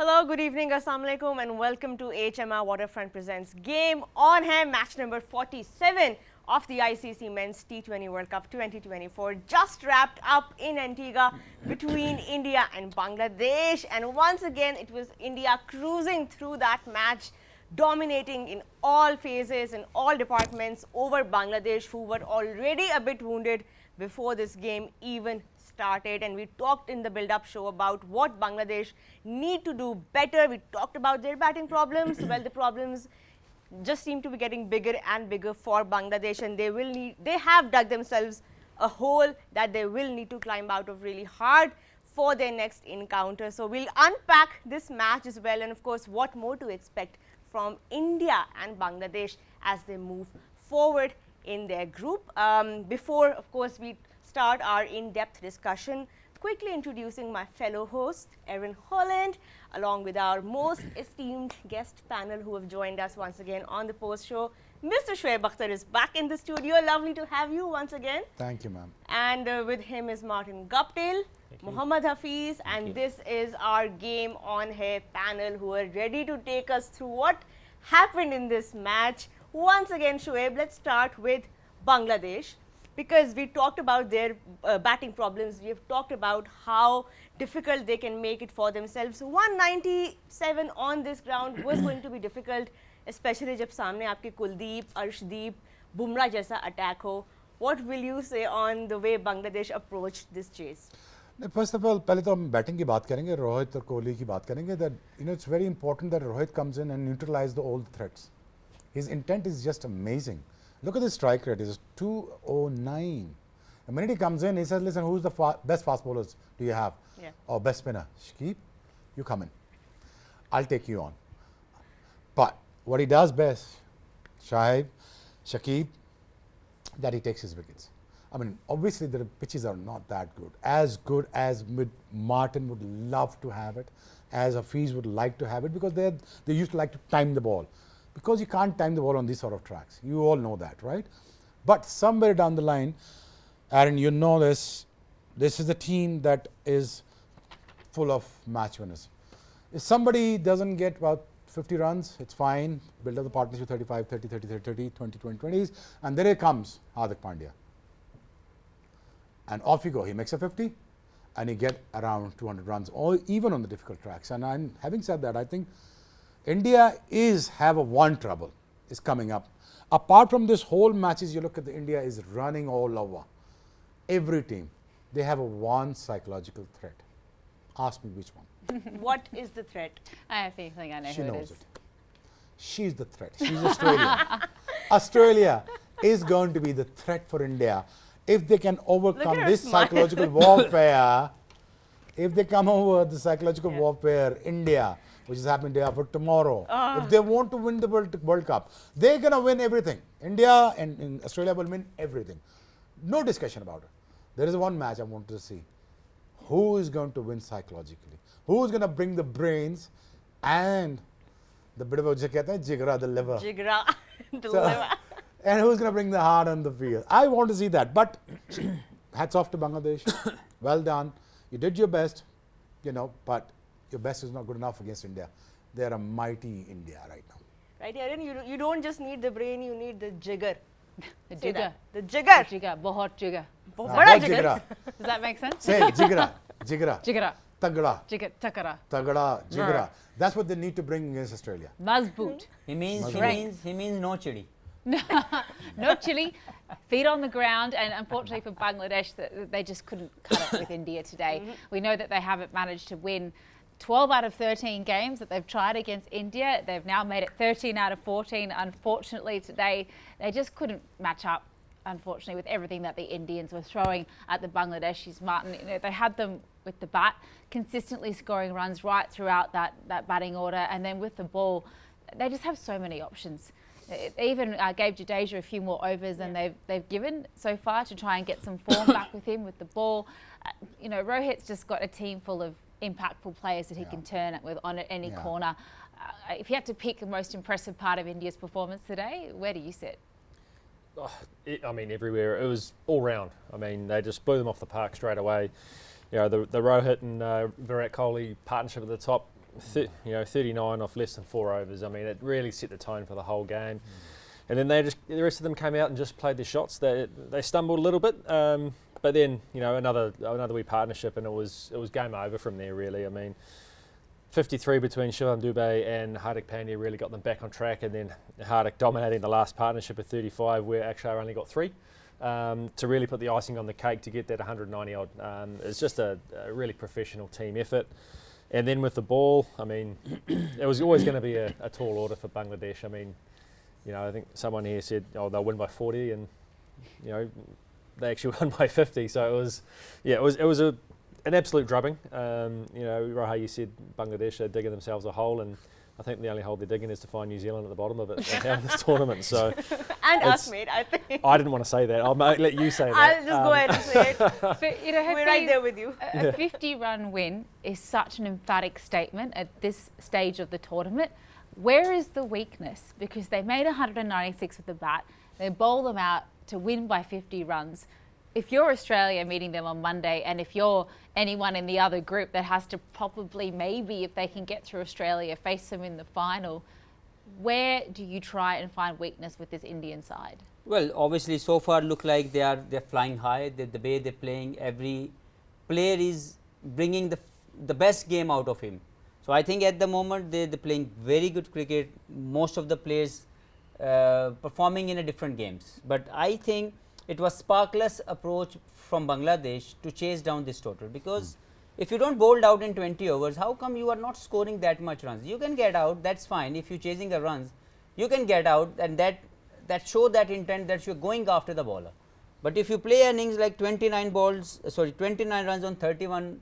Hello, good evening, Assalamu alaikum, and welcome to HMR Waterfront Presents Game On Hai, match number 47 of the ICC Men's T20 World Cup 2024. Just wrapped up in Antigua between India and Bangladesh. And once again, it was India cruising through that match, dominating in all phases, in all departments over Bangladesh, who were already a bit wounded before this game even started. And we talked in the build-up show about what Bangladesh need to do better. We talked about their batting problems. Well, the problems just seem to be getting bigger and bigger for Bangladesh, and they have dug themselves a hole that they will need to climb out of really hard for their next encounter. So we'll unpack this match as well, and of course what more to expect from India and Bangladesh as they move forward in their group. Before, of course, we start our in-depth discussion, quickly introducing my fellow host, Erin Holland, along with our most esteemed guest panel who have joined us once again on the post-show. Mr. Shoaib Akhtar is back in the studio. Lovely to have you once again. Thank you, ma'am. And with him is Martin Guptill, Muhammad Hafiz, and this is our Game On Hai panel who are ready to take us through what happened in this match. Once again, Shoaib, let's start with Bangladesh, because we talked about their batting problems. We have talked about how difficult they can make it for themselves. 197 on this ground was going to be difficult, especially जब सामने आपके कुलदीप, अर्शदीप, बुमराह जैसा attack हो. What will you say on the way Bangladesh approached this chase? First of all, पहले तो हम batting की बात करेंगे, रोहित और कोहली की बात करेंगे. That it's very important that Rohit comes in and neutralize the old threats. His intent is just amazing. Look at the strike rate, it's 209. The minute he comes in, he says, listen, who's the best fast bowlers do you have? Yeah. Or best spinner? Shakib, you come in. I'll take you on. But what he does best, Shakib, that he takes his wickets. I mean, obviously the pitches are not that good as Martin would love to have it, as Hafiz would like to have it, because they used to like to time the ball. Because you can't time the ball on these sort of tracks. You all know that, right? But somewhere down the line, Aaron, you know this is a team that is full of match winners. If somebody doesn't get about 50 runs, it's fine. Build up the partnership 35, 30, 30, 30, 30, 20, 20, 20s. And there it comes, Hardik Pandya. And off you go. He makes a 50 and he get around 200 runs, or even on the difficult tracks. And having said that, I think India have one trouble is coming up. Apart from this whole matches, you look at India is running all over. Every team, they have one psychological threat. Ask me which one. What is the threat? I have a feeling I know She who it knows is. it. She's the threat. She's Australia. Australia is going to be the threat for India. If they can overcome this psychological warfare, if they come over the psychological warfare, India, which is happening day after tomorrow, if they want to win the World Cup, they're going to win everything. India and Australia will win everything. No discussion about it. There is one match I want to see. Who is going to win psychologically? Who is going to bring the brains and the bit of a jigra, the liver. Jigra, the liver. And who's going to bring the heart on the field? I want to see that. But hats off to Bangladesh. Well done. You did your best, but your best is not good enough against India. They're a mighty India right now. Right, Erin, you don't just need the brain, you need the jigger. The Say jigger. that. The jigger. Jigger. Bahut jigger. Bahut Jigra. Does that make sense? Say jigra. Jigra. Jigra. Tagda. Jigger. Takara. Tagda. Jigra. That's what they need to bring against Australia. Mazboot. He means no chili. No chili, feet on the ground, and unfortunately for Bangladesh, they just couldn't cut it with India today. We know that they haven't managed to win 12 out of 13 games that they've tried against India. They've now made it 13 out of 14. Unfortunately today, they just couldn't match up, unfortunately, with everything that the Indians were throwing at the Bangladeshis. Martin, they had them with the bat, consistently scoring runs right throughout that batting order, and then with the ball, they just have so many options. They even gave Jadeja a few more overs than they've given so far to try and get some form back with him with the ball. Rohit's just got a team full of impactful players that he can turn it with on at any corner. If you had to pick the most impressive part of India's performance today, where do you sit? Everywhere. It was all round. They just blew them off the park straight away. The Rohit and Virat Kohli partnership at the top 39 off less than 4 overs. I mean, it really set the tone for the whole game. And then the rest of them came out and just played their shots. They stumbled a little bit, but then another wee partnership, and it was game over from there. Really, I mean, 53 between Shivam Dube and Hardik Pandya really got them back on track, and then Hardik dominating the last partnership at 35, where Akshar only got 3. To really put the icing on the cake to get that 190 odd. It's just a really professional team effort. And then with the ball, I mean, it was always going to be a tall order for Bangladesh. I mean, I think someone here said, they'll win by 40, and they actually won by 50. So it was an absolute drubbing. Raha, you said Bangladesh are digging themselves a hole, and I think the only hole they're digging is to find New Zealand at the bottom of it out of this tournament. So and us, mate, I think. I didn't want to say that. I'll let you say that. I'll just go ahead and say it. But, We're right there with you. A 50-run win is such an emphatic statement at this stage of the tournament. Where is the weakness? Because they made 196 with the bat. They bowled them out to win by 50 runs. If you're Australia meeting them on Monday, and if you're anyone in the other group that has to probably, maybe if they can get through Australia, face them in the final, where do you try and find weakness with this Indian side? Well, obviously, so far look like they're flying high. The way they're playing, every player is bringing the best game out of him. So I think at the moment they're playing very good cricket. Most of the players performing in a different games. But I think it was sparkless approach from Bangladesh to chase down this total, because if you don't bowl out in 20 overs, how come you are not scoring that much runs? You can get out, that's fine. If you're chasing the runs, you can get out, and that show that intent that you're going after the bowler. But if you play innings like 29 runs on 31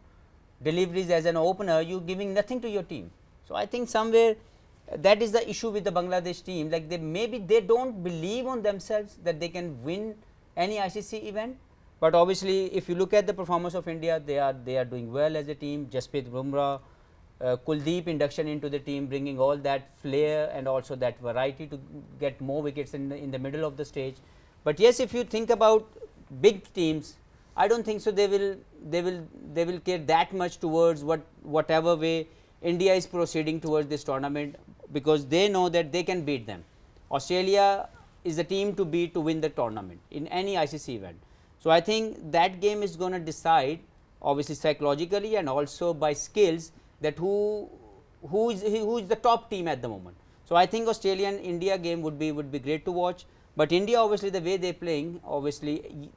deliveries as an opener, you're giving nothing to your team. So I think somewhere that is the issue with the Bangladesh team. Like they don't believe on themselves that they can win any ICC event. But obviously, if you look at the performance of India, they are doing well as a team. Jasprit Bumrah, Kuldeep induction into the team, bringing all that flair and also that variety to get more wickets in the middle of the stage. But yes, if you think about big teams, I don't think so. They will care that much towards whatever way India is proceeding towards this tournament, because they know that they can beat them. Australia is the team to beat to win the tournament in any ICC event. So I think that game is going to decide, obviously psychologically and also by skills, that who is the top team at the moment. So I think Australian India game would be great to watch. But India, obviously the way they're playing, obviously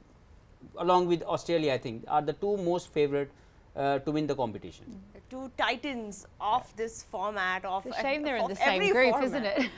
along with Australia, I think are the two most favourite to win the competition. Two titans of this format. It's a shame they're in the same group, isn't it?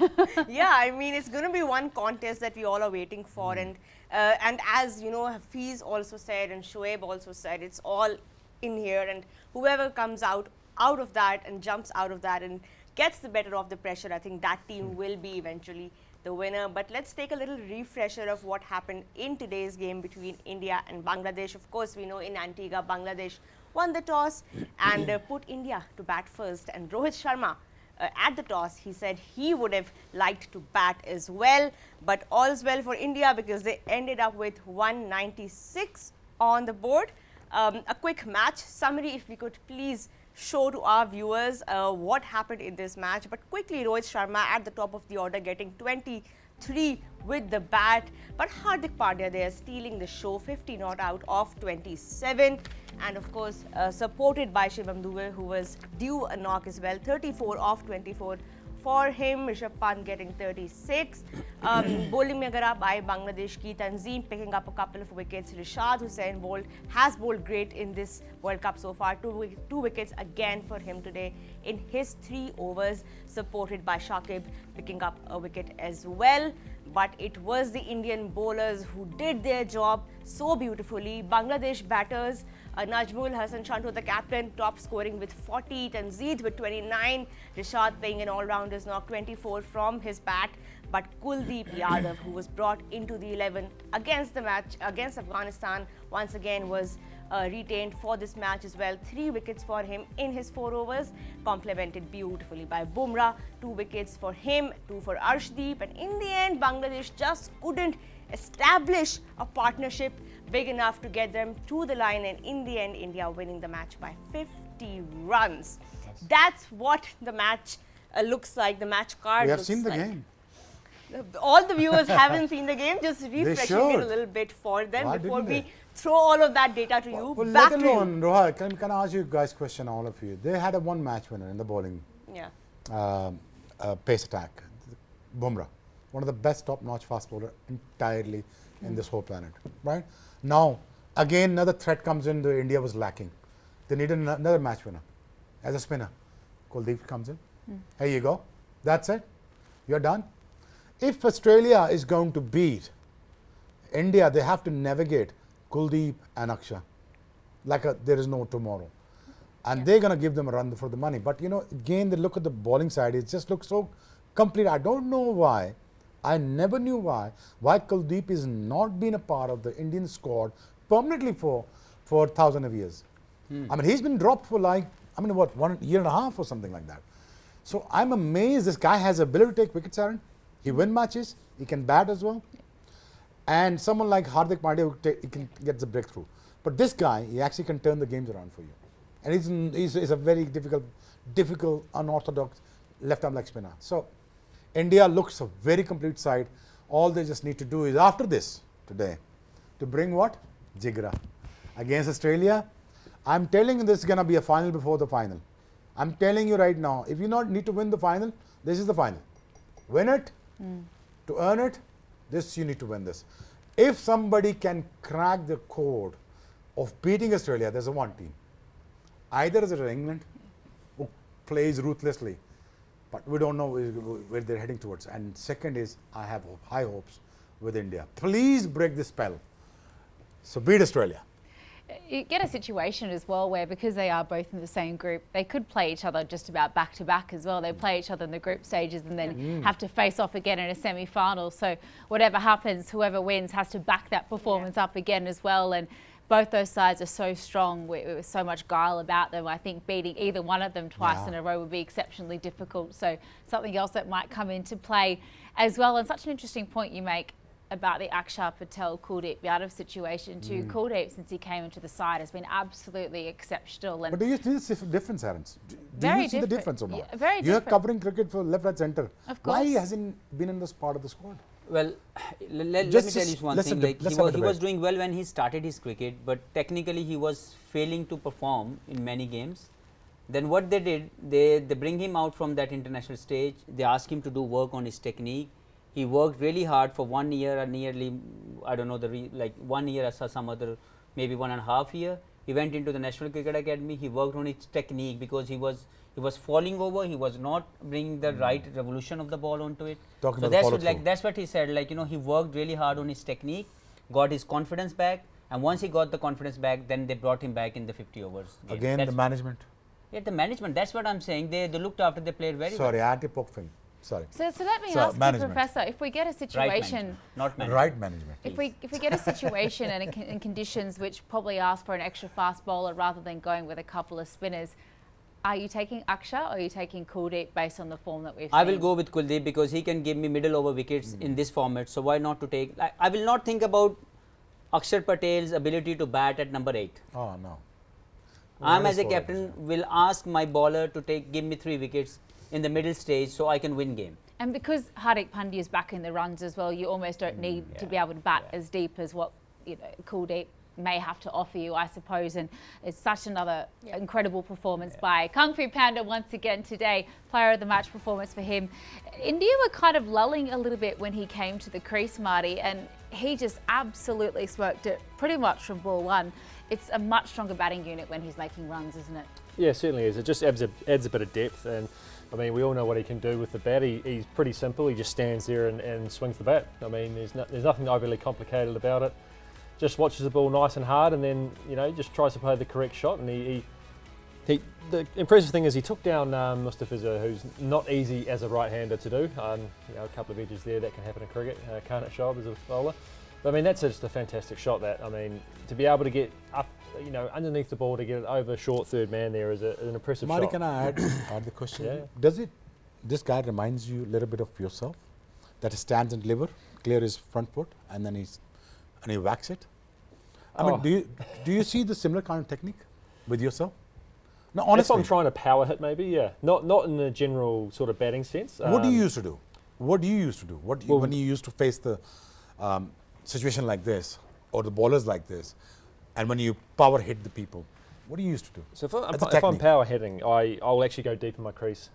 Yeah, I mean, it's going to be one contest that we all are waiting for, and as Hafiz also said and Shoaib also said, it's all in here, and whoever comes out of that and jumps out of that and gets the better of the pressure, I think that team will be eventually the winner. But let's take a little refresher of what happened in today's game between India and Bangladesh. Of course, we know in Antigua, Bangladesh won the toss and put India to bat first. And Rohit Sharma, at the toss, he said he would have liked to bat as well. But all's well for India, because they ended up with 196 on the board. A quick match summary, if we could please show to our viewers what happened in this match. But quickly, Rohit Sharma at the top of the order, getting 23 with the bat. But Hardik Pandya there stealing the show, 50 not out of 27. And of course, supported by Shivam Dube, who was due a knock as well, 34 off 24 for him. Rishabh Pant getting 36. Bowling mein agar aap aaye, Bangladesh ki Tanzeem picking up a couple of wickets. Rashad Hussain has bowled great in this World Cup so far. Two wickets again for him today in his 3 overs, supported by Shakib picking up a wicket as well. But it was the Indian bowlers who did their job so beautifully. Bangladesh batters, Najmul Hassan Shanto, the captain, top scoring with 40, Tanzeed with 29, Rashad playing an all-rounder's knock, 24 from his bat. But Kuldeep Yadav, who was brought into the 11 against the match against Afghanistan, once again was retained for this match as well. 3 wickets for him in his 4 overs, complemented beautifully by Bumrah. 2 wickets for him, 2 for Arshdeep. And in the end, Bangladesh just couldn't establish a partnership big enough to get them to the line, and in the end, India winning the match by 50 runs. That's what the match looks like, the match card We have looks seen the like. game. All the viewers haven't seen the game, just refreshing it a should. little bit for them Why before didn't we they? throw all of that data to you. Well, Back let to you. alone, Roha, can I ask you guys a question, all of you? They had a one match winner in the bowling Yeah. pace attack, Bumrah, one of the best top-notch fast bowler entirely in this whole planet, right? Now, again, another threat comes in that India was lacking. They needed another match winner as a spinner. Kuldeep comes in. Here you go. That's it. You're done. If Australia is going to beat India, they have to navigate Kuldeep and Aksha like there is no tomorrow. And they're going to give them a run for the money. But, you know, again, they look at the bowling side. It just looks so complete. I don't know why. I never knew why Kuldeep is not been a part of the Indian squad permanently for 1,000 of years. I mean, he's been dropped for like, I mean, what, 1 year and a half or something like that. So I'm amazed this guy has the ability to take wickets, Aaron. He win matches. He can bat as well. And someone like Hardik Pandya, he can get the breakthrough. But this guy, he actually can turn the games around for you. And he's a very difficult, unorthodox left-arm leg spinner. So India looks a very complete side. All they just need to do is after this today to bring what? Jigra. Against Australia, I'm telling you this is going to be a final before the final. I'm telling you right now, if you not need to win the final, this is the final. Win it, to earn it, this you need to win this. If somebody can crack the code of beating Australia, there's a one team. Either is it England, who plays ruthlessly, but we don't know where they're heading towards. And second is, I have high hopes with India. Please break this spell. So beat Australia. You get a situation as well where, because they are both in the same group, they could play each other just about back to back as well. They play each other in the group stages and then have to face off again in a semi-final. So whatever happens, whoever wins has to back that performance up again as well. And both those sides are so strong with so much guile about them. I think beating either one of them twice in a row would be exceptionally difficult. So something else that might come into play as well. And such an interesting point you make about the Akshar Patel Kuldeep Yadav situation too. Kuldeep, since he came into the side, has been absolutely exceptional. And but do you see the difference, Aaron? Do Very you see the different. difference or not? Yeah, very You're different. covering cricket for left, right, centre. Of Why course. hasn't been in this part of the squad? Well, let me Just- tell you one let's thing. have a Like let's he have a was, debate. doing well when he started his cricket, but technically he was failing to perform in many games. Then what they did, they bring him out from that international stage. They ask him to do work on his technique. He worked really hard for 1 year or nearly, I don't know, like 1 year or some other, maybe 1.5 years. He went into the National Cricket Academy. He worked on his technique because he was falling over. He was not bringing the right revolution of the ball onto it. Talking So about the that's follow-through. that's what he said. Like, you know, he worked really hard on his technique, got his confidence back, and once he got the confidence back, then they brought him back in the 50 overs. game. Again, That's the management. yeah, the management. That's what I'm saying. They looked after. They played very Sorry, I had to poke him. Sorry. So let me So, ask you, management. Professor, if we get a well. Right situation, management, not management. Right management. if we get a situation and in conditions which probably ask for an extra fast bowler rather than going with a couple of spinners, are you taking Akshar or are you taking Kuldeep based on the form that we've seen? I will go with Kuldeep because he can give me middle over wickets in this format. So why not to take? I will not think about Akshar Patel's ability to bat at number 8. Oh, no. I'm That as is a for captain us, will ask my bowler to give me 3 wickets in the middle stage so I can win game. And because Hardik Pandya is back in the runs as well, you almost don't need to be able to bat as deep as what Kuldeep may have to offer you, I suppose. And it's such another incredible performance by Kung Fu Panda once again today. Player of the match performance for him. India were kind of lulling a little bit when he came to the crease, Marty, and he just absolutely smoked it pretty much from ball one. It's a much stronger batting unit when he's making runs, isn't it? Yeah, it certainly is. It just adds a bit of depth, and I mean, we all know what he can do with the bat. He's pretty simple. He just stands there and swings the bat. I mean, there's nothing overly complicated about it. Just watches the ball nice and hard, and then just tries to play the correct shot. And the impressive thing is he took down Mustafiza, who's not easy as a right-hander to do. A couple of edges there that can happen in cricket. Can't Shoaib as a bowler. But I mean, that's just a fantastic shot. That, I mean, to be able to get up, underneath the ball to get it over short third man there is an impressive Marty, shot. can I add the question? Yeah. Does this guy reminds you a little bit of yourself? That he stands and deliver, clear his front foot, and then he whacks it? I mean, do you see the similar kind of technique with yourself? No, If honestly. I'm trying to power hit, maybe, yeah. Not in a general sort of batting sense. What do you used to do? What do you used to do? Well, When you used to face the situation like this, or the bowlers like this, and when you power hit the people, what do you used to do? So That's a if I'm technique. power hitting, I'll actually go deep in my crease,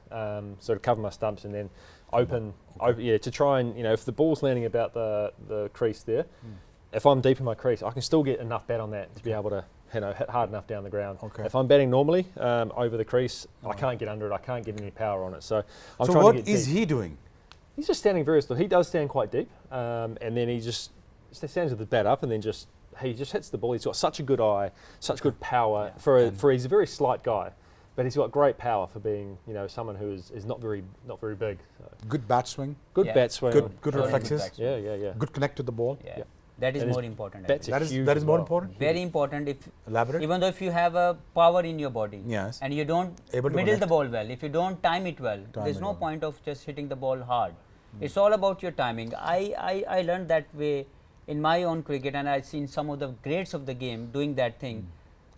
sort of cover my stumps and then open, to try and, if the ball's landing about the crease there, if I'm deep in my crease, I can still get enough bat on that to be able to hit hard enough down the ground. Okay. If I'm batting normally over the crease, I can't get under it. I can't get any power on it. So I'm So trying what to get is deep. he doing? He's just standing very still. He does stand quite deep, and then he just stands with the bat up, and then he just hits the ball. He's got such a good eye, such good power for he's a very slight guy, but he's got great power for being someone who is not very big. So Good bat swing, good bat swing, good Very reflexes, back yeah, swing. good connect to the ball. Yeah. That is And more his important. bats actually. are That is huge more as well. important. Very important. If Elaborate. even though if you have a power in your body, Yes. and you don't Able to middle the connect. ball well, if you don't time it well, Time there's it no well. point of just hitting the ball hard. It's all about your timing. I learned that way in my own cricket, and I've seen some of the greats of the game doing that thing.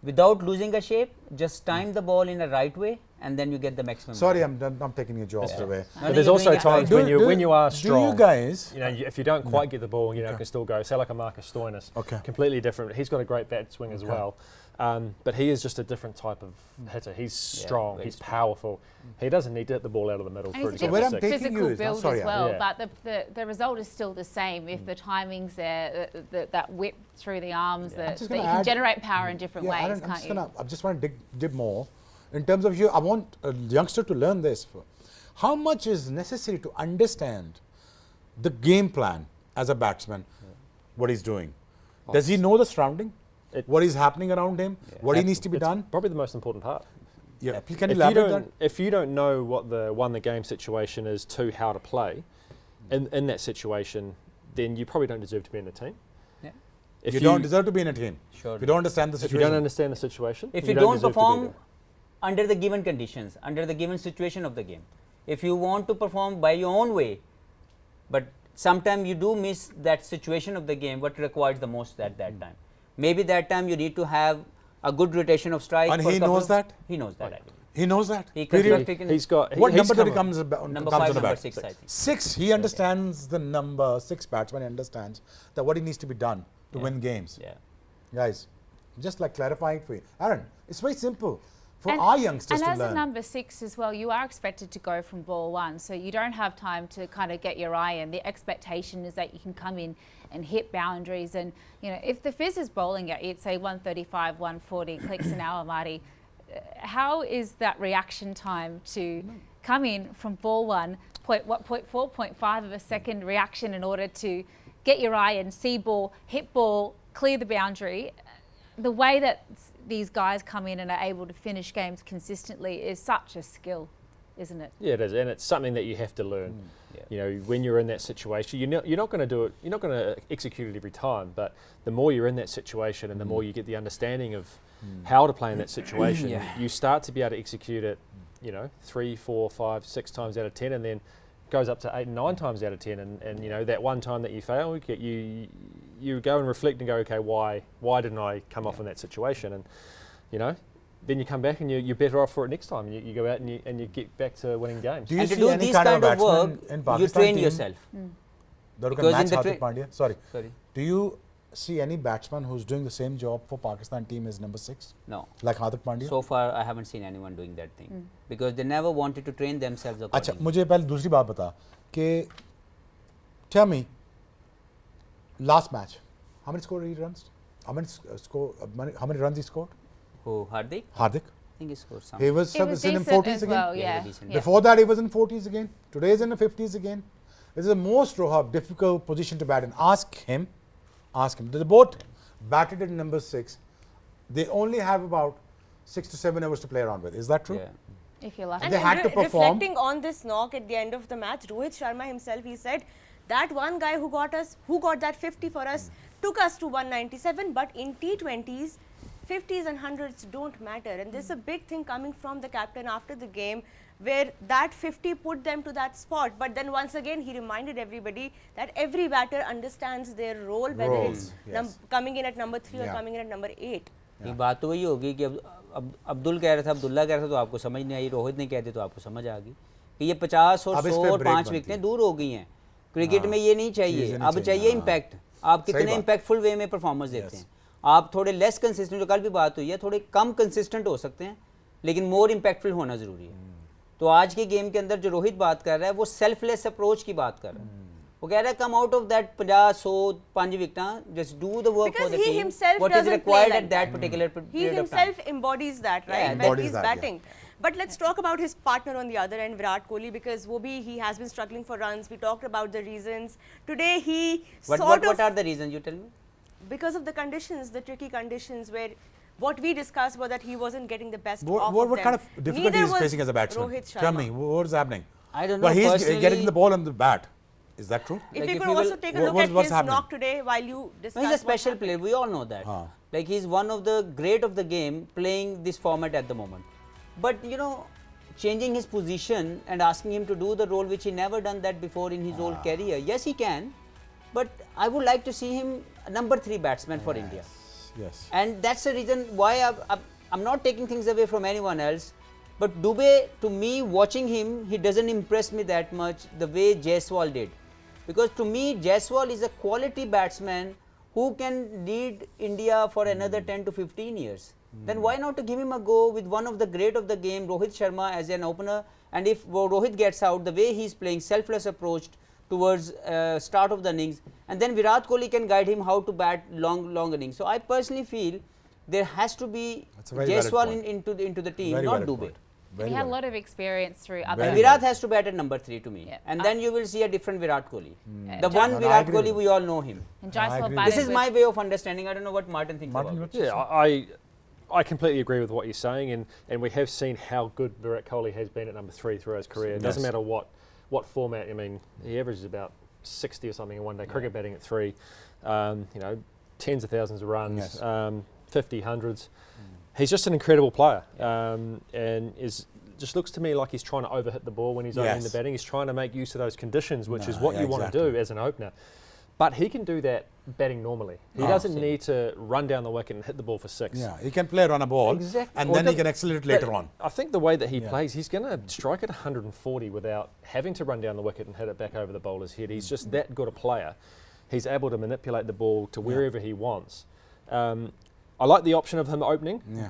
Without losing a shape, just time the ball in a right way, and then you get the maximum. Sorry, out. I'm taking your jobs Yeah. away. No, But no, there's you're also doing it times right. when you are Do strong. you guys? If you don't quite get the ball, you can still go. Say like a Marcus Stoinis, Okay. completely different. He's got a great bat swing as well, but he is just a different type of hitter. He's strong, very he's strong. powerful. He doesn't need to hit the ball out of the middle And for he's it a to where get I'm for six. taking physical you is- build sorry, as well, yeah. but the result is still the same if the timing's there, that whip through the arms, that just you gonna can add- generate power in different ways, Aaron, can't you? I just want to dig more. In terms of you, I want a youngster to learn this. How much is necessary to understand the game plan as a batsman, what he's doing? Does he know the surrounding? What is happening around him? What he needs to be It's done? probably the most important part. Yeah, can you If you elaborate that? don't, if you don't know what the won the game situation is to how to play, in that situation, then you probably don't deserve to be in the team. Yeah. If You don't deserve to be in a team. Sure. If you don't understand the If you situation. don't understand the situation, If you don't don't deserve to be perform there. under the given conditions, under the given situation of the game, if you want to perform by your own way, but sometimes you do miss that situation of the game, what requires the most at that time. Maybe that time you need to have a good rotation of strike. And for a he couple knows of- that? He knows that. I believe. He knows that. He Period. can- He's got. What he's number did he come- comes Number comes 5, on the number bat? 6, I think. 6. He understands the number 6 batsman. He understands that what he needs to be done to win games. Yeah. Guys, just like clarifying for you. Aaron, it's very simple for And- our youngsters And to as learn. a number 6 as well, you are expected to go from ball 1, so you don't have time to kind of get your eye in. The expectation is that you can come in and hit boundaries, and if the Fizz is bowling at you, say 135, 140 clicks an hour, Marty, how is that reaction time to come in from ball 1, 0.4, 0.5 of a second reaction in order to get your eye in, see ball, hit ball, clear the boundary? The way that these guys come in and are able to finish games consistently is such a skill, isn't it? Yeah, it is, and it's something that you have to learn. When you're in that situation, you're not going to do it. You're not going to execute it every time. But the more you're in that situation, and the more you get the understanding of how to play in that situation, you start to be able to execute it. 3, 4, 5, 6 times out of 10, and then goes up to 8 and 9 times out of 10. And that one time that you fail, you go and reflect and go, okay, why didn't I come off in that situation? And then you come back and you're better off for it next time. You go out and you get back to winning games. Do you And to see do any this kind of kind of work, batsman in you Pakistan train team yourself. that can Because in match the Hardik Pandya? Sorry. Sorry. Do you see any batsman who's doing the same job for Pakistan team as number 6, No. like Hardik Pandya? So far, I haven't seen anyone doing that thing because they never wanted to train themselves अच्छा accordingly. मुझे पहले दूसरी बात बता कि tell me last match how many scored he runs? How many runs he scored? Who, Hardik? Hardik. I think he scored some. He was It was in decent 40s as again. well, Yeah, yeah. decent. yeah. Before that he was in 40s again. Today he's in the 50s again. This is the most difficult position to bat in. Ask him. They both batted at number 6. They only have about 6 to 7 hours to play around with. Is that true? Yeah. If you're lucky. And They had to perform. reflecting on this knock at the end of the match, Rohit Sharma himself, he said that one guy who got that 50 for us took us to 197, but in T20s, 50s and 100s don't matter. And there's a big thing coming from the captain after the game, where that 50 put them to that spot. But then once again, he reminded everybody that every batter understands their role, whether it's coming in at number 3 or coming in at number 8. ये बात तो वही होगी कि अब अब्दुल्ला कह रहा था तो आपको समझ नहीं आई, रोहित ने कह दिया तो आपको समझ आ गई कि ये 50 और 100 और 5 विकेटें दूर हो गई हैं। क्रिकेट में ये नहीं चाहिए, अब चाहिए इम्पैक्ट। आप कितने इम्पैक्टफुल वे में परफॉर्मेंस देते हैं। आप थोड़े लेस कंसिस्टेंट, जो कल भी बात हुई है, थोड़े कम कंसिस्टेंट हो सकते हैं, लेकिन मोर इम्पैक्टफुल होना ज़रूरी है। तो आज के गेम के अंदर जो रोहित बात कर रहा है वो सेल्फलेस अप्रोच की बात कर रहा है। वो कह रहा है come out of that 50 100 5 wicket, just do the work for the team, what is required at that particular period He of time. himself embodies that, right? When he's batting. But let's talk about his partner on the other end, Virat Kohli, because he has been struggling for runs. We talked about the reasons. Today he What are the reasons, you tell me? Because of the conditions, the tricky conditions, where what we discussed was that he wasn't getting the best off of What them. kind of difficulty Neither is was facing as a batsman? Rohit Tell Sharma. me, what's happening? I don't know. But he's personally, getting the ball on the bat. Is that true? If Like we if could you also will- take a look at what's his happening? knock today while you discuss. no, he's a what special happened. player. We all know that. Like he's one of the great of the game playing this format at the moment. But you know, changing his position and asking him to do the role which he never done that before in his whole career. Yes, he can. But I would like to see him a number 3 batsman for India. Yes. And that's the reason why I'm not taking things away from anyone else. But Dubey, to me, watching him, he doesn't impress me that much the way Jaiswal did. Because to me, Jaiswal is a quality batsman who can lead India for another 10 to 15 years. Then why not to give him a go with one of the great of the game, Rohit Sharma, as an opener. And if Rohit gets out, the way he's playing, selfless approach towards start of the innings, and then Virat Kohli can guide him how to bat long innings. So I personally feel there has to be Jaiswal into the team, Very not valid Dubey. point. And he had a lot of experience through other. Very And Virat has to bat at number 3 to me. Yeah. And then you will see a different Virat Kohli. Yeah. The one No, I Virat agree Kohli, with we all know him. And I Jaiswal agree. batted This is with- my way of understanding. I don't know what Martin thinks Martin, about it. what's Yeah, I completely agree with what you're saying, and we have seen how good Virat Kohli has been at number 3 throughout his career. It doesn't Yes. matter what format. I mean, he averages about 60 or something in one day cricket batting at 3. You know, tens of thousands of runs, Yes. 50, hundreds. He's just an incredible player, and just looks to me like he's trying to overhit the ball when he's opening the Yes. batting. He's trying to make use of those conditions, which is No, what yeah, you want to exactly. do as an opener. But he can do that batting normally. He doesn't need to run down the wicket and hit the ball for 6. Yeah, he can play run a ball, Exactly. and Or then he the- can accelerate later But on. I think the way that he Yeah. plays, he's going to strike at 140 without having to run down the wicket and hit it back over the bowler's head. He's just that good a player. He's able to manipulate the ball to wherever he wants. I like the option of him opening, Yeah.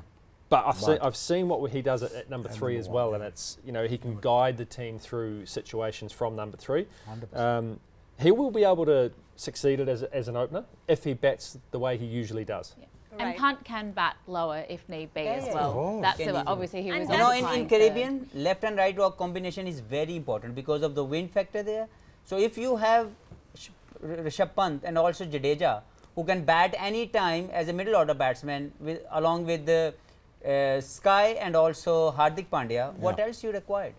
but Right. I've seen what he does at number At 3 number as one, well, yeah. and it's, you know, he can guide the team through situations from number 3. 100%. He will be able to succeed as an opener if he bats the way he usually does. Yeah. Right. And Pant can bat lower if need be as Yeah. well. Of course. That's Can it. easily. Obviously he And was that's- You know, occupying in third. Caribbean, left and right walk combination is very important because of the wind factor there. So if you have Rishabh Pant and also Jadeja, who can bat any time as a middle order batsman, along with the Sky and also Hardik Pandya, what Yeah. else you required?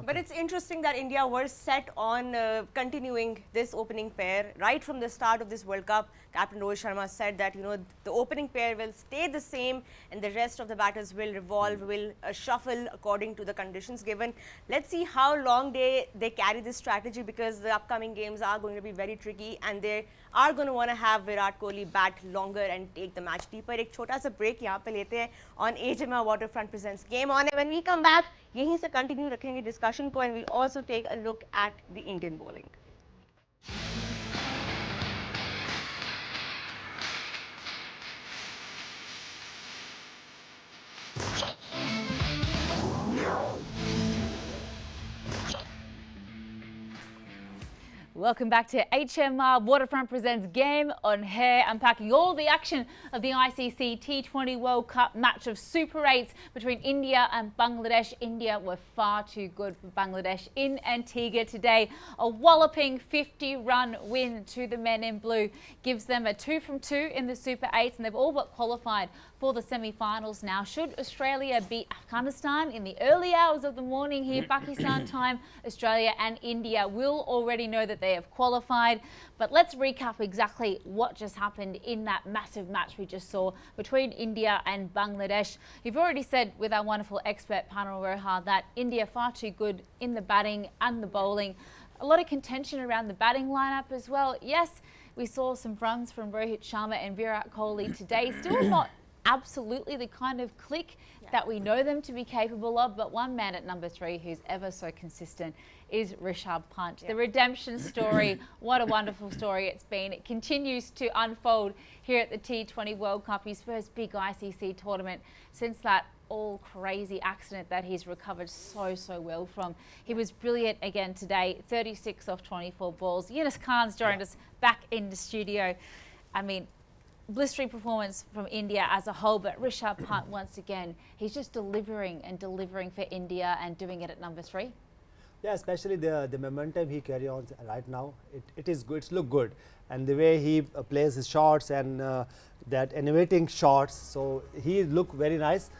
But it's interesting that India were set on continuing this opening pair right from the start of this World Cup. Captain Rohit Sharma said that, you know, the opening pair will stay the same and the rest of the batters will revolve, will shuffle according to the conditions given. Let's see how long they carry this strategy, because the upcoming games are going to be very tricky and they are going to want to have Virat Kohli bat longer and take the match deeper. एक छोटा सा break यहाँ पे लेते हैं on HMR Waterfront presents Game On. And when we come back, यहीं से continue रखेंगे discussion को, and we'll also take a look at the Indian bowling. Welcome back to HMR Waterfront presents Game on Hair, unpacking all the action of the ICC T20 World Cup match of Super 8s between India and Bangladesh. India were far too good for Bangladesh in Antigua today. A walloping 50-run win to the men in blue gives them a 2 from 2 in the Super 8s, and they've all but qualified for the semi-finals now. Should Australia beat Afghanistan in the early hours of the morning here, Pakistan time, Australia and India will already know that they have qualified. But let's recap exactly what just happened in that massive match we just saw between India and Bangladesh. You've already said with our wonderful expert panel, Roha, that India far too good in the batting and the bowling. A lot of contention around the batting lineup as well. Yes, we saw some runs from Rohit Sharma and Virat Kohli today. Still not absolutely the kind of click that we know them to be capable of, but one man at number 3 who's ever so consistent is Rishabh Pant. The redemption story, what a wonderful story it's been. It continues to unfold here at the T20 World Cup, his first big ICC tournament since that all crazy accident that he's recovered so well from. He was brilliant again today, 36 off 24 balls. Yunus Khan's joined us back in the studio. I mean, blistering performance from India as a whole, but Rishabh Pant once again, he's just delivering for India and doing it at number 3. Yeah, especially the momentum he carry on right now, it is good. It's look good, and the way he plays his shots and that innovating shots, so he look very nice.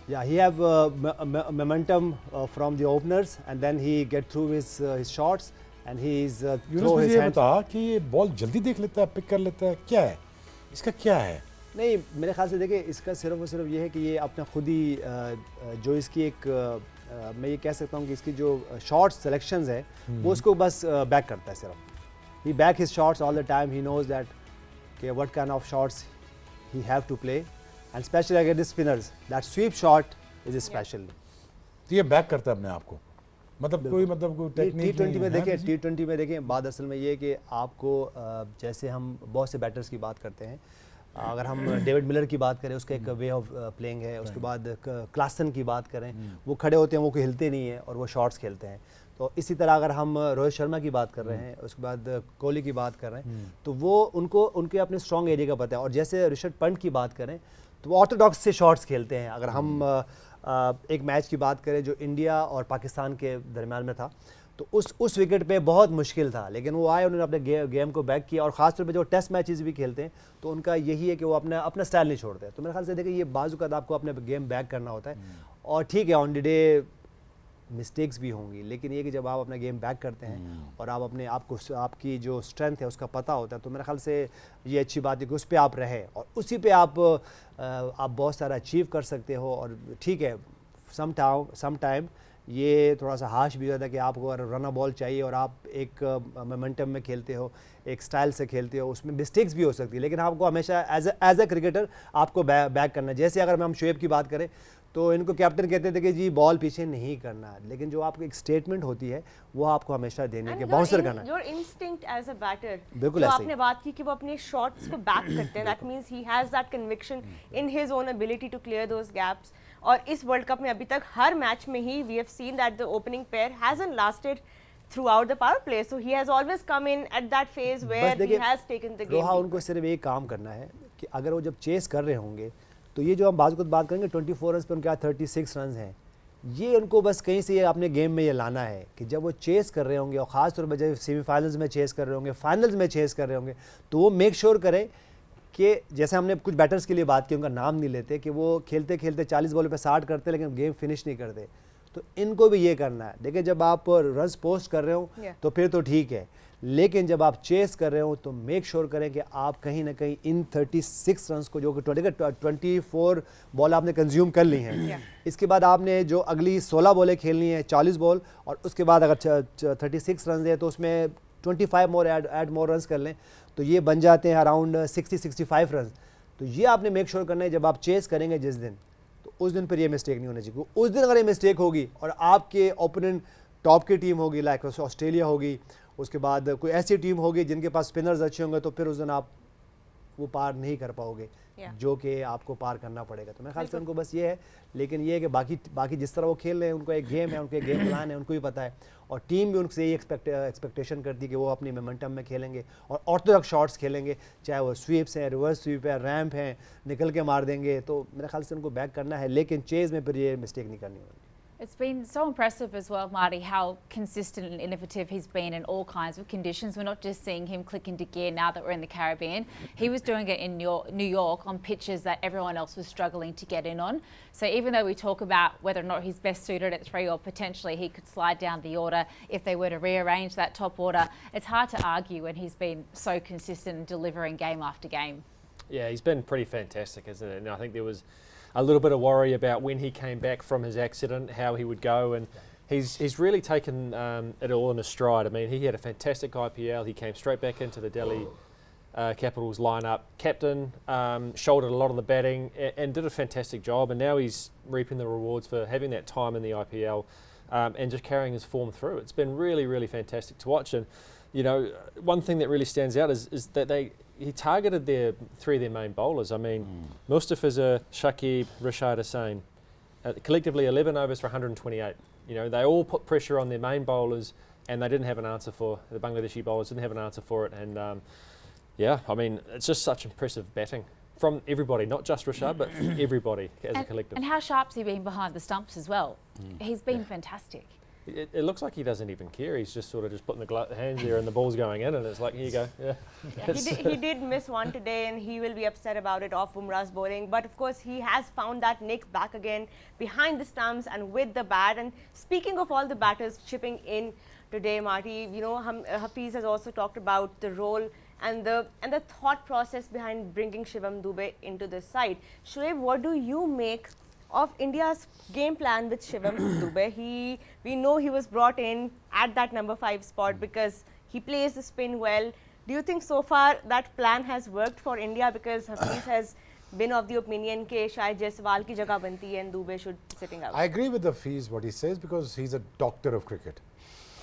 Yeah, he have momentum from the openers, and then he get through his shots. And he's Yunus मुझे ये बता कि ये ball जल्दी देख लेता है, pick कर लेता है, क्या है इसका, क्या है? नहीं, मेरे ख्याल से देखिए इसका सिर्फ और सिर्फ ये है कि ये अपना खुद ही जो इसकी एक मैं ये कह सकता हूँ कि इसकी जो शॉट सिलेक्शंस है वो उसको बस बैक करता है सिर्फ. He back his shots all the time. He knows that कि what kind of shots he have to play, and specially against the spinners that sweep shot is special. तो ये बैक करता है अपने आप को, मतलब कोई टेक्निक T20 में देखें, T20 में देखें बात असल में ये है कि आपको जैसे हम बहुत से बैटर्स की बात करते हैं, अगर हम डेविड मिलर की बात करें उसका एक वे ऑफ प्लेइंग है, उसके बाद क्लासन की बात करें वो खड़े होते हैं, वो कोई हिलते नहीं है और वो शॉट्स खेलते हैं. तो इसी तरह अगर हम रोहित शर्मा की बात कर रहे हैं, उसके बाद कोहली की बात कर रहे हैं, तो वो उनके अपने स्ट्रॉन्ग एरिया का पता है. और जैसे ऋषभ पंत की बात करें तो वो ऑर्थोडॉक्स से शॉट्स खेलते हैं. अगर हम एक मैच की बात करें जो इंडिया और पाकिस्तान के दरमियान में था, तो उस विकेट पे बहुत मुश्किल था, लेकिन वो आए, उन्होंने अपने गेम को बैक किया. और ख़ासतौर पे जो टेस्ट मैचेस भी खेलते हैं तो उनका यही है कि वो अपना स्टाइल नहीं छोड़ते. तो मेरे ख्याल से देखिए ये बाज़-ओ-क़ात आपको अपने गेम बैक करना होता है. और ठीक है, ऑन द डे मिस्टेक्स भी होंगी, लेकिन ये कि जब आप अपना गेम बैक करते हैं और आप अपने आप को, आपकी जो स्ट्रेंथ है उसका पता होता है, तो मेरे ख्याल से ये अच्छी बात है कि उस पर आप रहें और उसी पे आप बहुत सारा अचीव कर सकते हो. और ठीक है, सम टाइम ये थोड़ा सा हाश भी होता है कि आपको अगर रन अ बॉल चाहिए और आप एक मोमेंटम में खेलते हो, एक स्टाइल से खेलते हो, उसमें मिस्टेक्स भी हो सकती है, लेकिन आपको हमेशा एज ए क्रिकेटर आपको बैक करना है. जैसे अगर हम शोएब की बात करें तो इनको कैप्टन कहते थे कि जी बॉल पीछे नहीं करना, लेकिन जो आपकी एक स्टेटमेंट होती है वो आपको हमेशा देने के बाउंसर करना है. Your instinct as a batter, बिल्कुल जो ऐसे आपने बात की कि वो अपने शॉट्स को बैक करते हैं, that means he has that conviction in his own ability to clear those gaps. और इस वर्ल्ड कप में अभी तक हर मैच में ही we have seen that the opening pair hasn't lasted throughout the power play, so he has always come in at that phase where he has taken the game. रोहा, उनको सिर्फ एक काम करना है कि अगर वो जब चेस कर रहे होंगे तो ये जो हम बात करेंगे 24 रन पे उनके 36 रन हैं, ये उनको बस कहीं से ये अपने गेम में ये लाना है कि जब वो चेस कर रहे होंगे और ख़ास तौर पर जब सेमीफाइनल्स में चेस कर रहे होंगे, फाइनल्स में चेस कर रहे होंगे, तो वो मेक श्योर करें कि जैसे हमने कुछ बैटर्स के लिए बात की, उनका नाम नहीं लेते, कि वो खेलते खेलते 40 बॉल पे 60 करते लेकिन गेम फिनिश नहीं करते. तो इनको भी ये करना है. देखिए जब आप रन्स पोस्ट कर रहे हो तो फिर तो ठीक है, लेकिन जब आप चेस कर रहे हो तो मेक श्योर करें कि आप कहीं ना कहीं इन 36 रन्स को, जो कि 24 बॉल आपने कंज्यूम कर ली हैं, इसके बाद आपने जो अगली 16 बॉलें खेलनी है, 40 बॉल, और उसके बाद अगर 36 रन है तो उसमें 25 मोर ऐड मोर रन्स कर लें, तो ये बन जाते हैं अराउंड 60-65 रन. तो ये आपने मेक श्योर करना है जब आप चेस करेंगे जिस दिन, तो उस दिन पर ये मिस्टेक नहीं होनी चाहिए. उस दिन अगर ये मिस्टेक होगी और आपके ओपोनेंट टॉप की टीम होगी, लाइक ऑस्ट्रेलिया होगी, उसके बाद कोई ऐसी टीम होगी जिनके पास स्पिनर्स अच्छे होंगे, तो फिर उस दिन आप वो पार नहीं कर पाओगे, जो कि आपको पार करना पड़ेगा. तो मेरे ख्याल से उनको बस ये है, लेकिन ये है कि बाकी जिस तरह वो खेल रहे हैं, उनको एक गेम है, उनको एक गेम प्लान है, उनको भी पता है, और टीम भी उनसे यही एक्सपेक्टेशन करती है कि वो अपनी मोमेंटम में खेलेंगे और ऑर्थोडॉक्स शॉट्स खेलेंगे, चाहे वो स्वीप्स हैं, रिवर्स स्वीप है, रैम्प हैं, निकल के मार देंगे. तो मेरे ख्याल से उनको बैक करना है, लेकिन चेज में फिर ये मिस्टेक नहीं करनी होगी. It's been so impressive as well, Marty, how consistent and innovative he's been in all kinds of conditions. We're not just seeing him click into gear now that we're in the Caribbean. He was doing it in New York on pitches that everyone else was struggling to get in on. So even though we talk about whether or not he's best suited at 3 or potentially he could slide down the order if they were to rearrange that top order, it's hard to argue when he's been so consistent in delivering game after game. Yeah, he's been pretty fantastic, isn't it? And I think there was a little bit of worry about when he came back from his accident, how he would go, and he's really taken it all in his stride. I mean, he had a fantastic IPL. He came straight back into the Delhi Capitals lineup, captain, shouldered a lot of the batting, and did a fantastic job. And now he's reaping the rewards for having that time in the IPL and just carrying his form through. It's been really, really fantastic to watch. And you know, one thing that really stands out is that he targeted 3 of their main bowlers. I mean, Mustafiza, Shakib, Rashad Hussain, collectively 11 overs for 128. You know, they all put pressure on their main bowlers, and they didn't have an answer for the Bangladeshi bowlers. Didn't have an answer for it, and yeah, I mean, it's just such impressive batting from everybody, not just Rashad, but everybody as a collective. And how sharp's he been behind the stumps as well? He's been fantastic. It looks like he doesn't even care. He's just sort of just putting the hands there and the ball's going in, and it's like, here you go. Yeah. He did miss one today, and he will be upset about it off Bumrah's bowling. But of course, he has found that nick back again behind the stumps and with the bat. And speaking of all the batters chipping in today, Marty, you know, Hafiz has also talked about the role and the thought process behind bringing Shivam Dube into this side. Shoaib, what do you make of India's game plan with Shivam Dube? We know he was brought in at that number 5 spot because he plays the spin well. Do you think so far that plan has worked for India? Because Hafiz has been of the opinion that shayad Jaiswal ki jagah banti hai and Dube should be sitting out. I agree with Hafiz what he says because he's a doctor of cricket.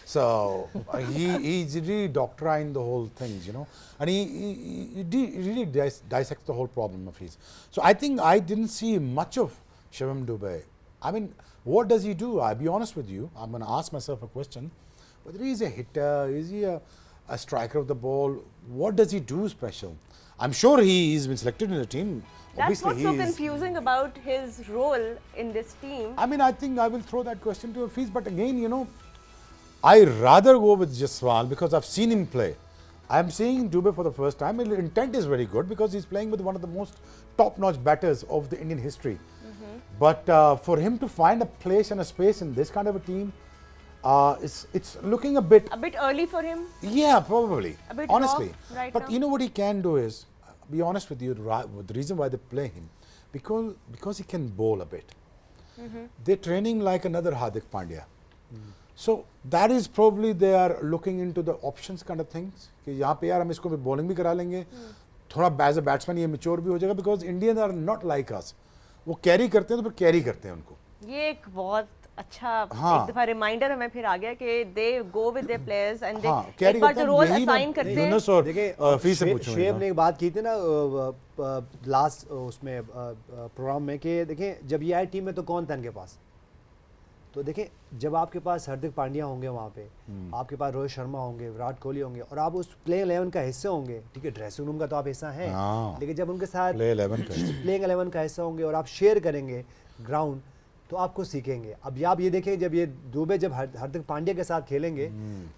So he's really doctrine the whole things, you know, and he really dissects the whole problem of his. So I think I didn't see much of Shivam Dube. I mean, what does he do? I'll be honest with you. I'm going to ask myself a question. Whether he's a hitter, is he a striker of the ball? What does he do special? I'm sure he's been selected in the team. That's Obviously, what's so confusing about his role in this team. I mean, I think I will throw that question to Hafiz. But again, you know, I rather go with Jaiswal because I've seen him play. I'm seeing Dube for the first time. His intent is very good because he's playing with one of the most top-notch batters of the Indian history. But for him to find a place and a space in this kind of a team, it's looking a bit early for him. Yeah, probably. A bit honestly. raw right but now. You know what he can do is, be honest with you, the reason why they play him, because he can bowl a bit. They're training like another Hardik Pandya. So that is probably they are looking into the options kind of things. कि यहाँ पे यार हम इसको भी bowling भी करा लेंगे, थोड़ा as a batsman ये mature भी हो जाएगा because Indians are not like us. वो carry करते हैं तो फिर carry करते हैं उनको. ये एक बहुत अच्छा एक दफा रिमाइंडर हमें फिर आ गया कि they go with their players and they एक बार जो role assign करते हैं. यूनुस और फीस से पूछूं. शेब ने एक बात की थी ना लास्ट उसमें प्रोग्राम में कि देखें जब ये आई टीम में तो कौन था इनके पास. तो देखें जब आपके पास हार्दिक पांड्या होंगे वहाँ पे, आपके पास रोहित शर्मा होंगे, विराट कोहली होंगे और आप उस प्लेइंग 11 का हिस्से होंगे, ठीक है, ड्रेसिंग रूम का तो आप हिस्सा हैं, लेकिन जब उनके साथ प्लेइंग 11 का हिस्सा होंगे और आप शेयर करेंगे ग्राउंड तो आपको सीखेंगे. अब आप ये देखें जब ये दुबे जब हार्दिक पांड्या के साथ खेलेंगे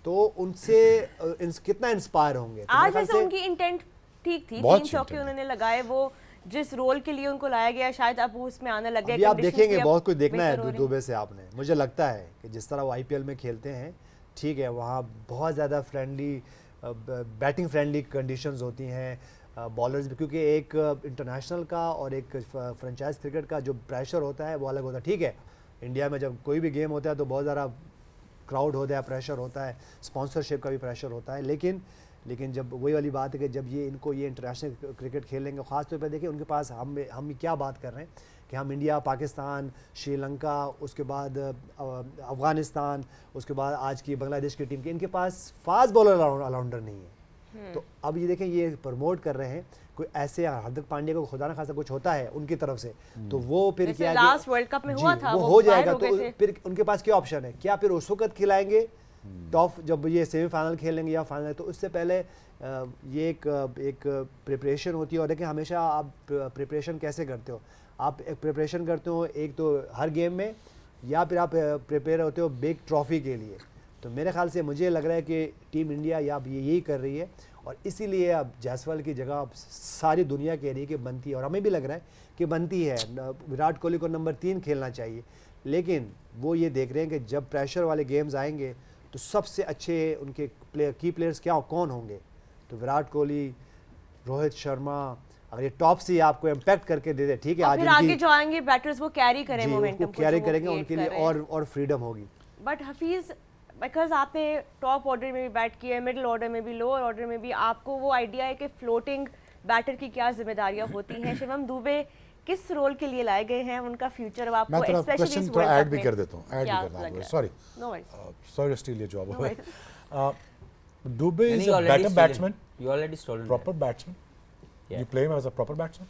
तो उनसे कितना इंस्पायर होंगे. आज वैसे उनकी इंटेंट ठीक थी, 3 चौके उन्होंने लगाए, वो जिस रोल के लिए उनको लाया गया शायद अब वो उसमें आने लग गए. आप देखेंगे बहुत कुछ देखना है दुबे से आपने. मुझे लगता है कि जिस तरह वो आईपीएल में खेलते हैं, ठीक है, वहाँ बहुत ज़्यादा फ्रेंडली बैटिंग फ्रेंडली कंडीशंस होती हैं बॉलर्स भी, क्योंकि एक इंटरनेशनल का और एक फ्रेंचाइज क्रिकेट का जो प्रेशर होता है वो अलग होता है. ठीक है, इंडिया में जब कोई भी गेम होता है तो बहुत ज़्यादा क्राउड होता है, प्रेशर होता है, स्पॉन्सरशिप का भी प्रेशर होता है, लेकिन जब वही वाली बात है कि जब ये इंटरनेशनल क्रिकेट खेलेंगे, ख़ासतौर पर देखिए उनके पास हम क्या बात कर रहे हैं कि हम इंडिया, पाकिस्तान, श्रीलंका, उसके बाद अफ़गानिस्तान, उसके बाद आज की बांग्लादेश की टीम के, इनके पास फास्ट बॉलर ऑलराउंडर नहीं है. तो अब ये देखें ये प्रमोट कर रहे हैं कोई ऐसे हार्दिक पांड्या को खुदा न खासा कुछ होता है उनकी तरफ से तो वो फिर क्या लास्ट वर्ल्ड कप में हुआ था वो हो जाएगा. तो फिर उनके पास क्या ऑप्शन है, क्या फिर उस वक्त खिलाएंगे टॉप जब ये सेमीफाइनल खेलेंगे या फाइनल, तो उससे पहले ये एक प्रिपरेशन होती है. और देखिए हमेशा आप प्रिपरेशन कैसे करते हो, आप एक प्रिपरेशन करते हो एक तो हर गेम में या फिर आप प्रिपेयर होते हो बिग ट्रॉफी के लिए। तो मेरे ख्याल से मुझे लग रहा है कि टीम इंडिया या अब यही कर रही है और इसीलिए अब जायसवाल की जगह अब सारी दुनिया कह रही है कि बनती है और हमें भी लग रहा है कि बनती है। विराट कोहली को नंबर 3 खेलना चाहिए, लेकिन वो ये देख रहे हैं कि जब प्रेशर वाले गेम्स आएंगे तो सबसे अच्छे उनके की प्लेयर्स कौन होंगे। तो विराट कोहली, रोहित शर्मा, अगर ये टॉप से आपको इम्पैक्ट करके दे दे, ठीक है, और आज फिर आगे जो आएंगे बैटर्स वो कैरी करें मोमेंटम को, कैरी जो वो करेंगे, create उनके कर लिए रहे हैं। और फ्रीडम होगी। बट हफीज, बिकॉज आपने टॉप ऑर्डर में भी बैट किया है, मिडिल ऑर्डर में भी, लोअर ऑर्डर में भी, आपको वो आइडिया है कि फ्लोटिंग बैटर की क्या जिम्मेदारियां होती हैं। शिवम दुबे किस रोल के लिए लाए गए हैं, उनका फ्यूचर अब आपको मैं थोड़ा स्पेशली क्वेश्चन इस थोड़ा वर्ल्ड ऐड कप भी में कर देता हूँ, ऐड क्या भी करना लग है, रहा सॉरी है? No worries. Sorry to steal your job. No worries. Dubé And is you a already better stolen. batsman, You already stolen. proper that. batsman. Yeah. You play him as a proper batsman.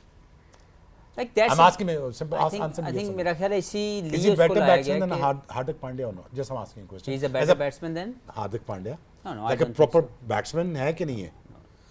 Like that's. I'm asking you simple answer. I think Yes or no. मेरा ख्याल है Is इसीलिए he उसको better लाया batsman गया than कि Hardik Pandya or not? Just I'm asking a question. he is a As better batsman than. Hardik Pandya. No, no, I Like a don't think proper so. batsman है कि नहीं है?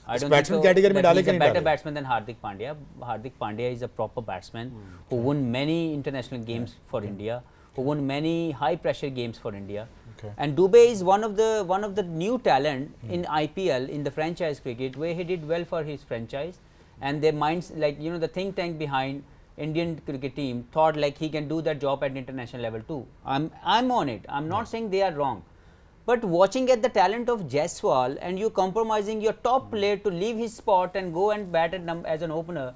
I इस don't batsman think so category में that डाले he's कि a नहीं better डाले? batsman than Hardik Pandya. Hardik Pandya is a proper batsman who won many international games for India, who won many high pressure games for India. Okay. And Dubé is one of the new talent in IPL, in the franchise cricket, where he did well for his franchise, and their minds, like the think tank behind Indian cricket team thought like he can do that job at international level too. I'm on it. I'm not saying they are wrong. But watching at the talent of Jaiswal and you compromising your top player to leave his spot and go and bat as an opener,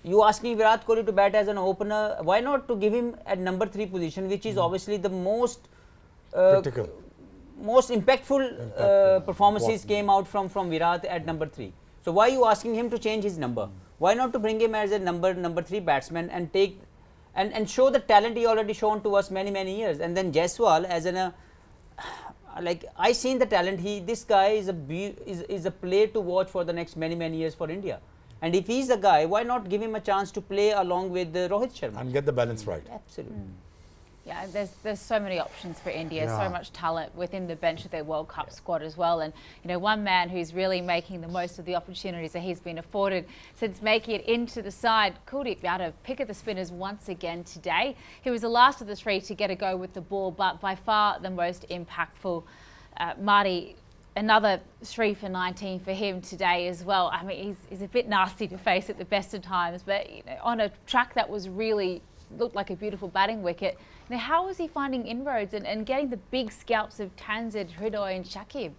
you asking Virat Kohli to bat as an opener, why not to give him at number 3 position, which is obviously the most Critical. most impactful performances came out from Virat at number 3. So why are you asking him to change his number? Why not to bring him as a number 3 batsman and take and show the talent he already shown to us many years, and then Jaiswal as an like I seen the talent. This guy is a player to watch for the next many years for India. And if he's the guy, why not give him a chance to play along with Rohit Sharma? And get the balance right. Absolutely. Yeah, there's so many options for India, Yeah. so much talent within the bench of their World Cup squad as well. And one man who's really making the most of the opportunities that he's been afforded since making it into the side, Kuldeep Yadav, pick of the spinners once again today. He was the last of the 3 to get a go with the ball, but by far the most impactful. Marty, another 3 for 19 for him today as well. I mean, he's a bit nasty to face at the best of times, but on a track that was really looked like a beautiful batting wicket. How is he finding inroads and getting the big scalps of Tanzid, Hridoy and Shakib?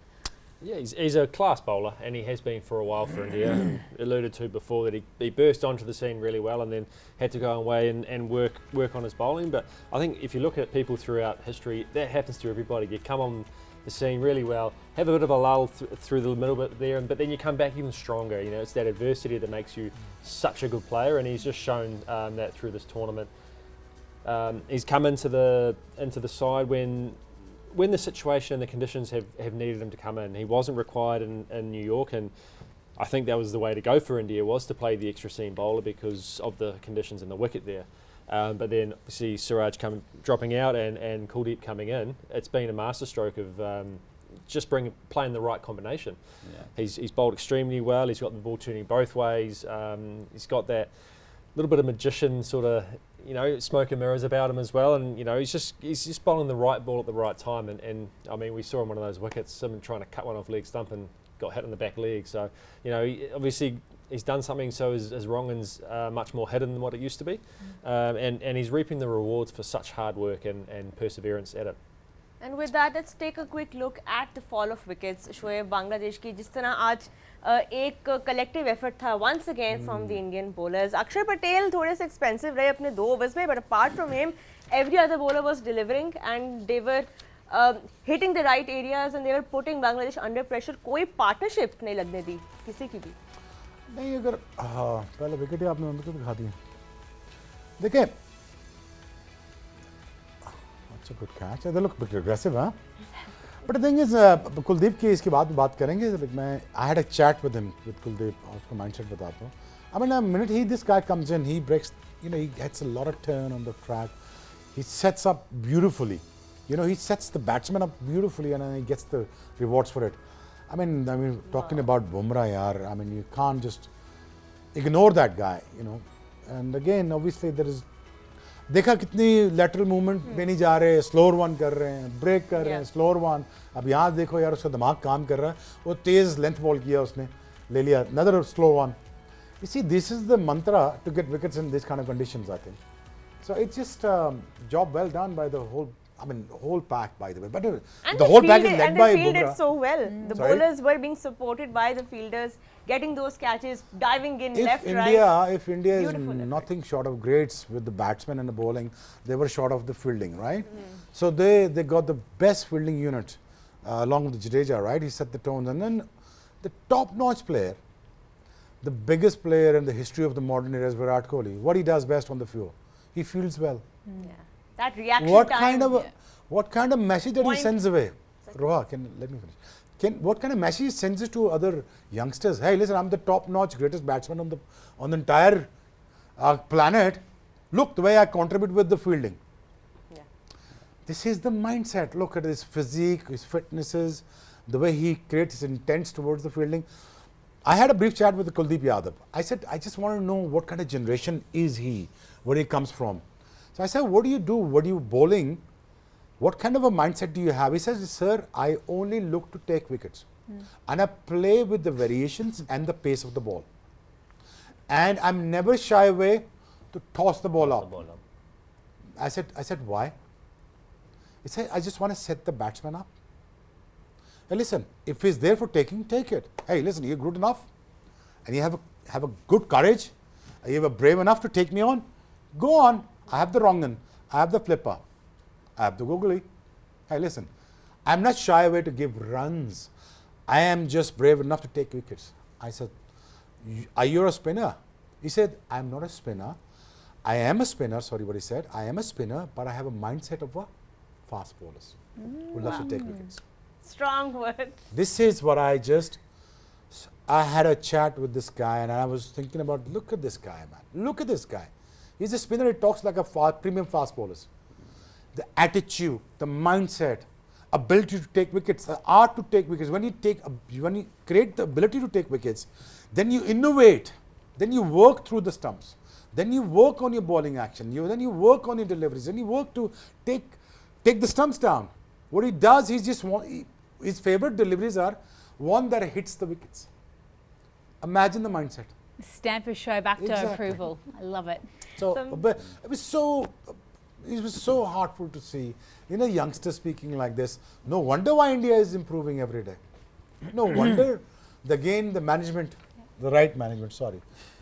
Yeah, he's a class bowler, and he has been for a while for India. Alluded to before that he burst onto the scene really well and then had to go away and work on his bowling. But I think if you look at people throughout history, that happens to everybody. You come on the scene really well, have a bit of a lull through the middle bit there, but then you come back even stronger. It's that adversity that makes you such a good player, and he's just shown that through this tournament. He's come into the side when the situation and the conditions have needed him to come in. He wasn't required in New York, and I think that was the way to go for India, was to play the extra seam bowler because of the conditions in the wicket there. But then obviously Siraj dropping out and Kuldeep coming in, it's been a masterstroke of just playing the right combination. Yeah. He's bowled extremely well. He's got the ball turning both ways. He's got that little bit of magician sort of smoke and mirrors about him as well, and he's just bowling the right ball at the right time. And I mean, we saw him one of those wickets, him trying to cut one off leg stump and got hit in the back leg. So obviously he's done something so his wrong-uns much more hidden than what it used to be, and he's reaping the rewards for such hard work and perseverance at it. And with that, let's take a quick look at the fall of wickets. Shoaib, Bangladesh की जिस तरह आज एक collective effort था once again from the Indian bowlers. Akshar Patel थोड़े से expensive रहे अपने 2 overs में, but apart from him, every other bowler was delivering and they were hitting the right areas and they were putting Bangladesh under pressure. कोई partnership नहीं लगने दी किसी की भी. नहीं, अगर पहले विकेट ही आपने उनको दिखा दी. देखिए, अच्छा good catch. they look bit aggressive, huh? But the thing is, Kuldeep की इसके बाद बात करेंगे. I had a chat with him, with Kuldeep. उसका mindset बताता हूँ. I mean, the minute this guy comes in, he breaks. He gets a lot of turn on the track. He sets up beautifully. He sets the batsman up beautifully, and then he gets the rewards for it. I mean, talking about Bumrah, yaar, I mean, you can't just ignore that guy, And again, obviously, there is. देखा कितनी lateral movement में नहीं जा रहे, slower one कर रहे हैं, break कर रहे हैं, slower one. अब यहाँ देखो यार उसका दिमाग काम कर रहा है, वो तेज length ball किया उसने, ले लिया, another slow one. You see, this is the mantra to get wickets in this kind of conditions, I think. So it's just job well done by the whole, whole pack, by the way. But And the whole pack is fielded- led and by they fielded Bumrah. so well. The Sorry? bowlers were being supported by the fielders, getting those catches, diving in left, If right. India is Beautiful effort. nothing short of greats with the batsmen and the bowling, they were short of the fielding, right? So they got the best fielding unit along with Jadeja, right? He set the tones, and then the top-notch player, the biggest player in the history of the modern era is Virat Kohli. What he does best on the field, he fields well. Yeah. That reaction What time. kind of message that he Point. sends away? Roha, let me finish. What kind of message he sends it to other youngsters? Hey, listen, I'm the top-notch greatest batsman on the entire planet. Look the way I contribute with the fielding. Yeah. This is the mindset. Look at his physique, his fitnesses, the way he creates his intents towards the fielding. I had a brief chat with Kuldeep Yadav. I said, I just want to know what kind of generation is he, where he comes from. So I said, what do you do? What are you bowling? What kind of a mindset do you have? He says, sir, I only look to take wickets. And I play with the variations and the pace of the ball. And I'm never shy away to toss the ball up. I said, why? He said, I just want to set the batsman up. Hey, listen, if he's there for taking, take it. Hey, listen, you're good enough and you have a good courage, you are brave enough to take me on, go on. I have the wrong one, I have the flipper, I have the googly. Hey, listen, I'm not shy away to give runs. I am just brave enough to take wickets. I said, are you a spinner? He said, I'm not a spinner. I am a spinner, sorry what he said. I am a spinner, but I have a mindset of a fast bowlers who loves to take wickets. Strong words. This is what I had a chat with this guy and I was thinking about, look at this guy, man. Look at this guy. He's a spinner, he talks like a premium fast bowlers. The attitude, the mindset, ability to take wickets, the art to take wickets. When you create the ability to take wickets, then you innovate, then you work through the stumps, then you work on your bowling action, then you work on your deliveries, then you work to take the stumps down. What he does, his favorite deliveries are one that hits the wickets. Imagine the mindset. Stamp his show back to Exactly. approval. I love it. So, but it was so heartful to see, youngsters speaking like this. No wonder why India is improving every day. No wonder the management, the right management,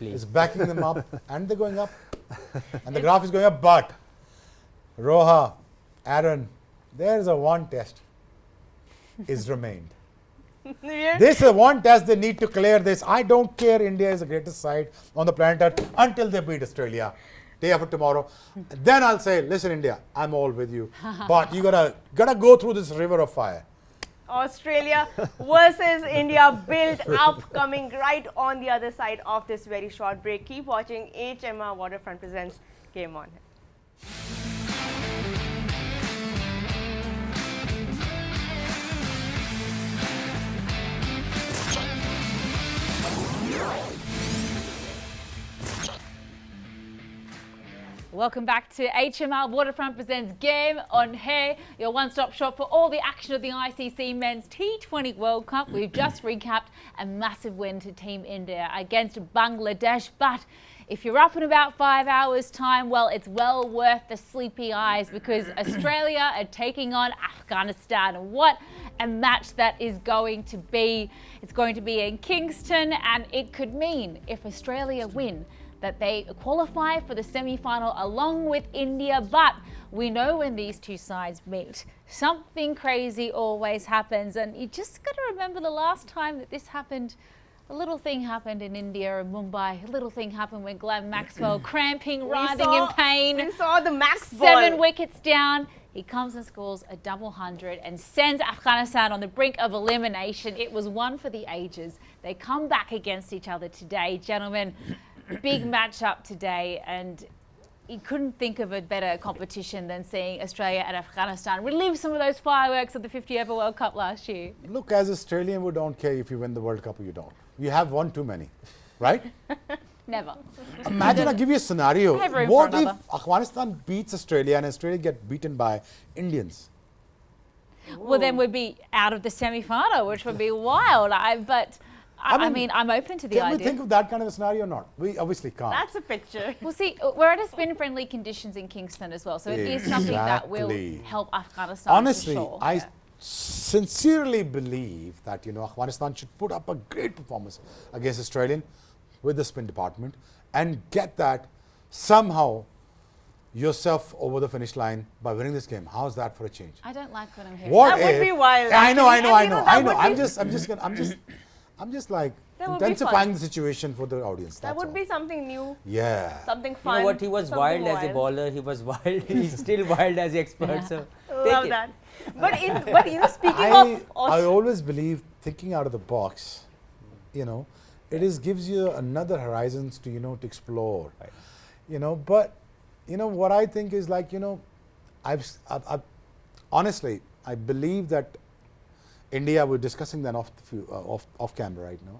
is backing them up and they're going up. And the graph is going up, but Roha, Aaron, there's a one test is remained. This is one test they need to clear this. I don't care India is the greatest side on the planet Earth until they beat Australia. Day after tomorrow. Then I'll say, listen India, I'm all with you. But you gotta go through this river of fire. Australia versus India build up coming right on the other side of this very short break. Keep watching. HMR Waterfront presents Game On. Welcome back to HMR Waterfront presents Game On Hai, your one-stop shop for all the action of the ICC Men's T20 World Cup. We've just recapped a massive win to Team India against Bangladesh, but if you're up in about 5 hours' time, well, it's well worth the sleepy eyes because Australia are taking on Afghanistan. What a match that is going to be. It's going to be in Kingston, and it could mean, if Australia win, that they qualify for the semi-final along with India. But we know when these two sides meet, something crazy always happens, and you just got to remember the last time that this happened. A little thing happened in India and Mumbai. A little thing happened when Glenn Maxwell, cramping, writhing in pain. We saw the Max ball. 7 wickets down. He comes and scores a double hundred and sends Afghanistan on the brink of elimination. It was one for the ages. They come back against each other today, gentlemen. Big matchup today, and you couldn't think of a better competition than seeing Australia and Afghanistan relive some of those fireworks of the 50 over World Cup last year. Look, as Australian, we don't care if you win the World Cup or you don't. You have one too many, right? Never. Imagine I give you a scenario. I have room for What if another. Afghanistan beats Australia and Australia get beaten by Indians? Well, then we'd be out of the semi-final, which would be wild. I mean, I'm open to the Can we idea. think of that kind of a scenario or not? We obviously can't. That's a picture. Well, see, we're at a spin-friendly conditions in Kingston as well, so it is something that will Exactly. help Afghanistan Honestly, for sure. I sincerely believe that Afghanistan should put up a great performance against Australian with the spin department and get that somehow yourself over the finish line by winning this game. How's that for a change? I don't like what I'm hearing. What That would if- be wild, I know, I know, I actually. know, And, I you know, know. that would I'm just like That would be intensifying fun. the situation for the audience. That That's would all. be something new, Yeah. something You fun. know what? He was something wild as a bowler. He was wild. He's still wild as expert. Yeah. So Love take it. that. But speaking I of always believe thinking out of the box, it gives you another horizons to to explore. Right. But what I think is I've honestly I believe that India, we're discussing that off camera right now.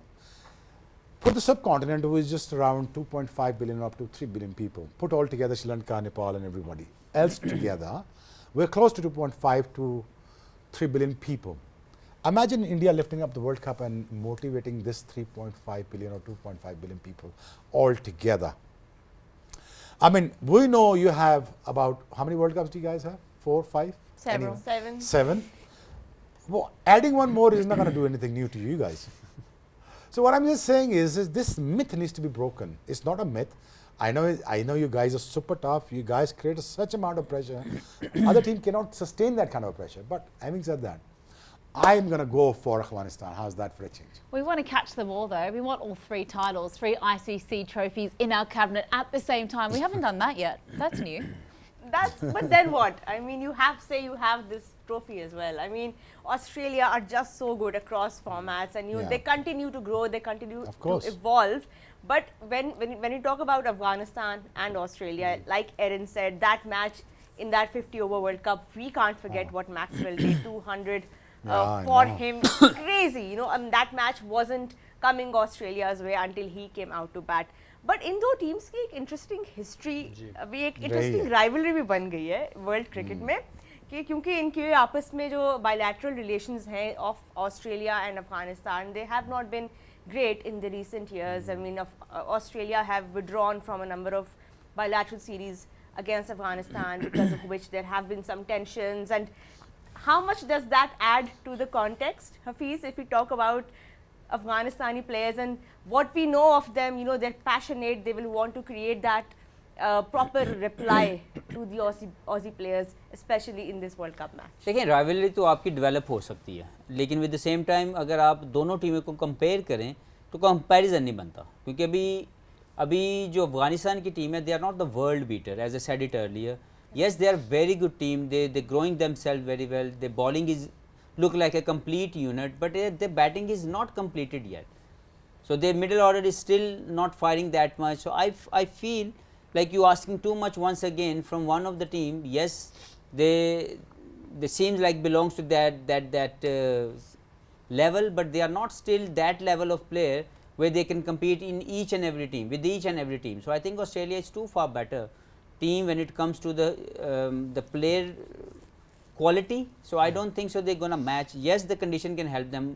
For the subcontinent, who is just around 2.5 billion up to 3 billion people, put all together Sri Lanka, Nepal, and everybody else together, we're close to 2.5 to 3 billion people. Imagine India lifting up the World Cup and motivating this 3.5 billion or 2.5 billion people all together. I mean, we know you have about, how many World Cups do you guys have? 4, 5? Several. Anyone? 7. 7. Well, adding one more is not going to do anything new to you guys. So what I'm just saying is this myth needs to be broken. It's not a myth. I know you guys are super tough. You guys create such amount of pressure. Other team cannot sustain that kind of pressure. But having said that, I'm going to go for Afghanistan. How's that for a change? We want to catch them all, though. We want all 3 titles, 3 ICC trophies in our cabinet at the same time. We haven't done that yet. That's new. But then what? I mean, you have this trophy as well. I mean, Australia are just so good across formats, and Yeah. they continue to grow, they continue Of course. to evolve. But when you talk about Afghanistan and Australia, like Erin said, that match in that 50-over World Cup, we can't forget what Maxwell did, 200 Yeah, I for know. him, crazy. And that match wasn't coming Australia's way until he came out to bat. But इन दो teams की एक interesting history अभी एक interesting rivalry भी बन गई है world cricket में कि क्योंकि इनके आपस में जो बायलैटरल रिलेशंस हैं of Australia and Afghanistan they have not been great in the recent years. I mean, Australia have withdrawn from a number of bilateral series against Afghanistan because of which there have been some tensions. And how much does that add to the context, Hafiz, if we talk about Afghanistani players and what we know of them? They're passionate, they will want to create that proper reply to the Aussie players, especially in this World Cup match. देखिए rivalry तो आपकी develop हो सकती है, लेकिन with the same time अगर आप दोनों टीमों को कंपेयर करें तो कंपैरिजन नहीं बनता, क्योंकि अभी जो अफगानिस्तान की टीम है they are not the world beater as I said it earlier. Yes, they are very good team. They growing themselves very well. Their bowling is look like a complete unit, but their batting is not completed yet. So their middle order is still not firing that much. So I feel like you asking too much once again from one of the team. Yes, they seems like belongs to that level, but they are not still that level of player where they can compete in each and every team with each and every team. So I think Australia is too far better team when it comes to the player quality. So I don't think so they're going to match. Yes, the condition can help them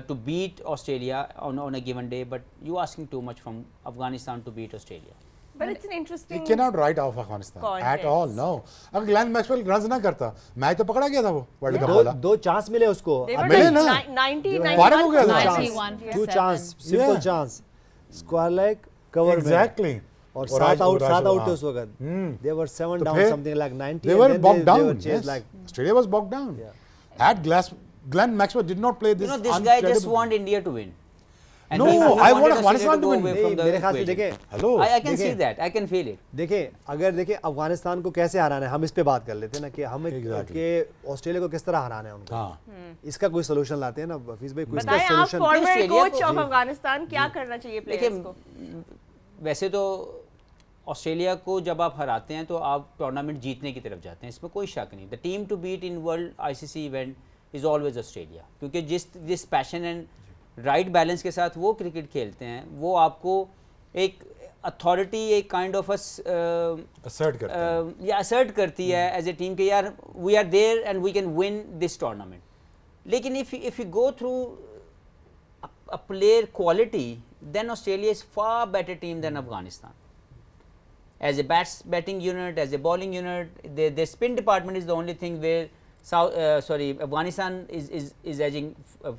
to beat Australia on a given day, but you asking too much from Afghanistan to beat Australia. But it's an You interesting. cannot write off Afghanistan at all. Context. No. अगर Glenn Maxwell runs ना करता, match तो पकड़ा गया था वो world cup दो वाला. दो चांस मिले उसको. They were मिले like ना. 90, फारम हो गया था. 91 for 2 7. Chance, simple Yeah. Chance, square leg, cover में. Exactly. और और 7 आउट हाँ. थे उस वक्त. They were 7 तो down, फिर something like 90. They and were then bogged they were down. chased Yes. like. Australia was bogged down. Yeah. Had Glenn Maxwell did not play this. You know, this guy just incredible- want India to win. And No, he I wanted want Australia Afghanistan to go win. away नहीं, from the मेरे ख्याल से equation. देखें, Hello. I can see देखें. that. I can feel it. देखें, अगर देखें अफगानिस्तान को कैसे हराना है, हम इस पे बात कर लेते हैं ना कि हम Exactly. कि ऑस्ट्रेलिया को किस तरह हराना है उनको. हाँ. इसका कोई सोल्यूशन लाते हैं ना हफीज भाई, कोई इसका बताएं आप सोल्यूशन. फॉर्मर Australia कोच को- ऑफ अफगानिस्तान क्या करना चाहिए प्लेयर्स को? देखिए वैसे तो ऑस्ट्रेलिया को जब आप हराते हैं तो आप टूर्नामेंट जीतने की तरफ जाते हैं, इसमें कोई शक नहीं. The team to beat in world ICC event is always Australia, क्योंकि जिस पैशन एंड राइट बैलेंस के साथ वो क्रिकेट खेलते हैं वो आपको एक अथॉरिटी एक काइंड ऑफ assert करते हैं। या असर्ट करती है एज ए टीम कि यार we are there and we can win this tournament, लेकिन if you go through a player quality, then Australia is far better team than Afghanistan. As a batting unit, as a bowling unit, their spin department is the only thing where Afghanistan is edging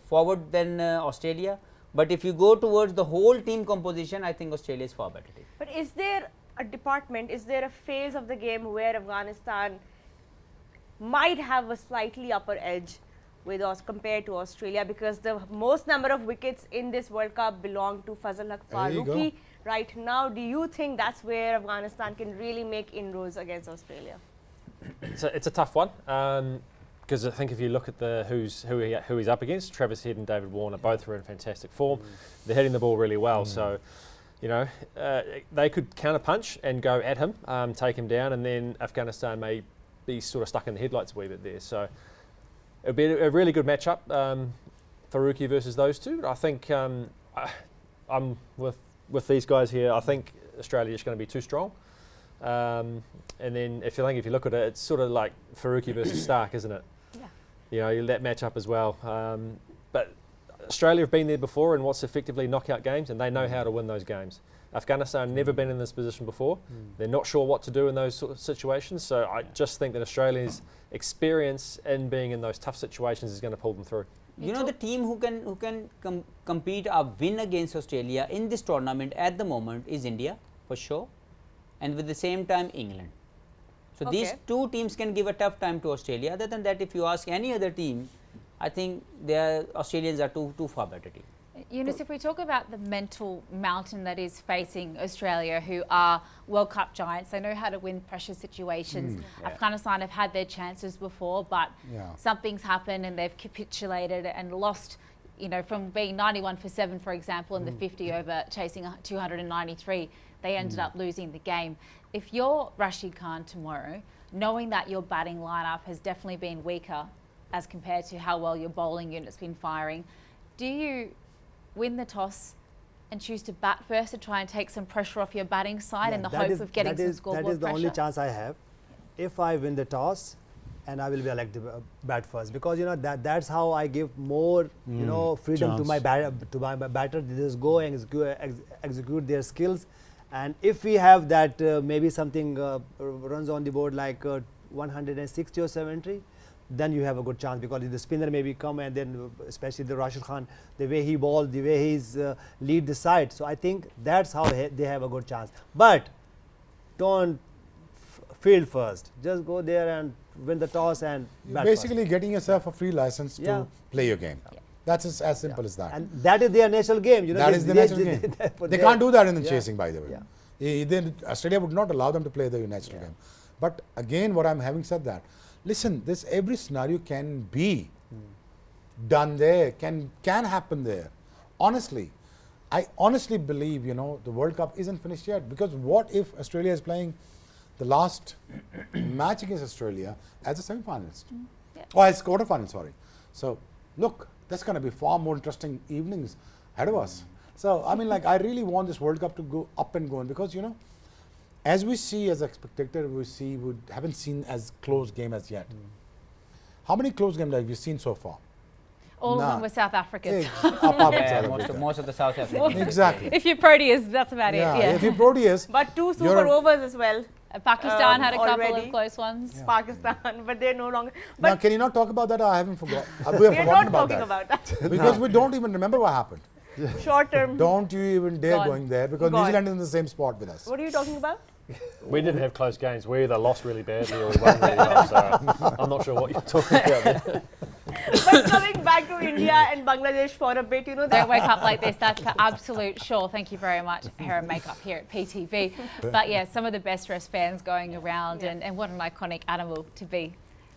forward than Australia. But if you go towards the whole team composition, I think Australia is far better team. But is there a department, is there a phase of the game where Afghanistan might have a slightly upper edge with us compared to Australia, because the most number of wickets in this World Cup belong to Fazal Haq There you go. Farooqi right now? Do you think that's where Afghanistan can really make inroads against Australia? It's a tough one because I think if you look at who he's up against, Travis Head and David Warner, both are in fantastic form. They're hitting the ball really well, so they could counterpunch and go at him, take him down, and then Afghanistan may be sort of stuck in the headlights a wee bit there. So it'll be a really good matchup, Farooqi versus those two. I think I'm with these guys here. I think Australia is going to be too strong. And then if you look at it, it's sort of like Farooqi versus Stark, isn't it? Yeah. That matchup as well. But Australia have been there before in what's effectively knockout games, and they know how to win those games. Afghanistan never been in this position before. They're not sure what to do in those sort of situations. So I just think that Australia's experience in being in those tough situations is going to pull them through. You know, the team who can compete or win against Australia in this tournament at the moment is India for sure, and with the same time England. So these Okay. two teams can give a tough time to Australia. Other than that, if you ask any other team, I think Australians are too far better team. Eunice, if we talk about the mental mountain that is facing Australia, who are World Cup giants, they know how to win pressure situations. Afghanistan have had their chances before, but something's happened and they've capitulated and lost, from being 91 for 7, for example, in the 50 over chasing 293, they ended up losing the game. If you're Rashid Khan tomorrow, knowing that your batting lineup has definitely been weaker as compared to how well your bowling unit's been firing, do you win the toss and choose to bat first to try and take some pressure off your batting side in the hope of getting some scoreboard pressure? That is the only pressure? chance I have. If I win the toss, and I will be elected bat first, because that's how I give more freedom to my batter. They just go and execute their skills, and if we have that maybe something runs on the board like 160 or 70, then you have a good chance, because the spinner maybe come, and then especially the Rashid Khan, the way he bowled, the way he's lead the side. So I think that's how they have a good chance. But don't field first. Just go there and win the toss and bat Basically first. getting yourself a free license to play your game. That's as simple as that. And that is their natural game. That is the natural game. They can't do that in the chasing, by the way. Then Australia would not allow them to play the natural game. But again, what I'm having said that, listen, every scenario can be done there, can happen there. Honestly, I honestly believe, the World Cup isn't finished yet, because what if Australia is playing the last match against Australia as a semi-finalist? Or as quarter-final, sorry. So, look, that's going to be far more interesting evenings ahead of us. So, I mean, I really want this World Cup to go up and going, because, as we see as a spectator, we haven't seen as close game as yet. How many close games have you seen so far? All of them were South Africa's. Apart from South Africa. Most of the South Africans. Exactly. If you're Proteas, that's about it. If you're Proteas, But 2 super overs as well. Pakistan had a couple already. of close ones. Pakistan, but they're no longer. now But can you not talk about that? I haven't forgotten. We we're have not forgotten talking about about that. that. Because we don't even remember what happened. Short term. Don't you even dare Gone. going there, because New Gone. Zealand is in the same spot with us. What are you talking about? We didn't have close games. We either lost really badly or we won really well. So I'm not sure what you're talking about there. But coming back to India and Bangladesh for a bit, Don't wake up like this, that's for absolute sure. Thank you very much, hair and makeup here at PTV. But yeah, some of the best dressed fans going around, and what an iconic animal to be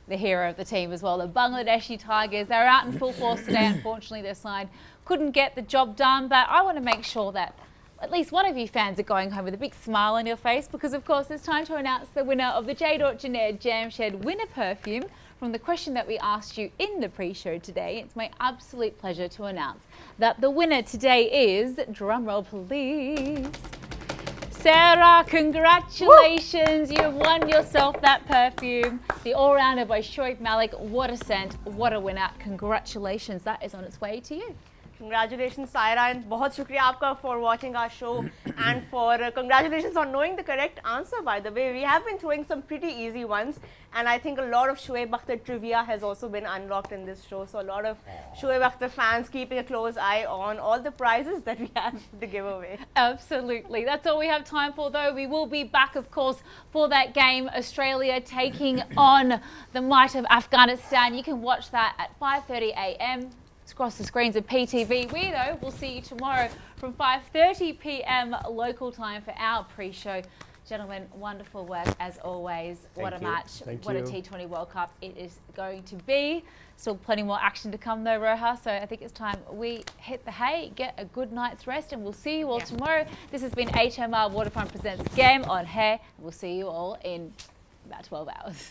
the hero of the team as well. The Bangladeshi Tigers, they're out in full force today. Unfortunately, their side couldn't get the job done, but I want to make sure that at least one of you fans are going home with a big smile on your face, because of course it's time to announce the winner of the J. Junaid Jamshed Winner Perfume. From the question that we asked you in the pre-show today, it's my absolute pleasure to announce that the winner today is, drumroll please, Sarah, congratulations. You've won yourself that perfume. The all-rounder by Shoaib Malik. What a scent. What a winner. Congratulations. That is on its way to you. Congratulations, Saira, and बहुत शुक्रिया आपका for watching our show and for congratulations on knowing the correct answer. By the way, we have been throwing some pretty easy ones, and I think a lot of Shoaib Akhtar trivia has also been unlocked in this show. So a lot of Shoaib Akhtar fans keeping a close eye on all the prizes that we have to give away. Absolutely. That's all we have time for, though. We will be back, of course, for that game, Australia taking on the might of Afghanistan. You can watch that at 5:30 a.m. across the screens of PTV. We, though, will see you tomorrow from 5:30 p.m. local time for our pre-show. Gentlemen, wonderful work as always. What a match. What a T20 World Cup it is going to be. Still plenty more action to come though, Roha. So I think it's time we hit the hay, get a good night's rest, and we'll see you all tomorrow. This has been HMR Waterfront Presents Game on Hair. We'll see you all in about 12 hours.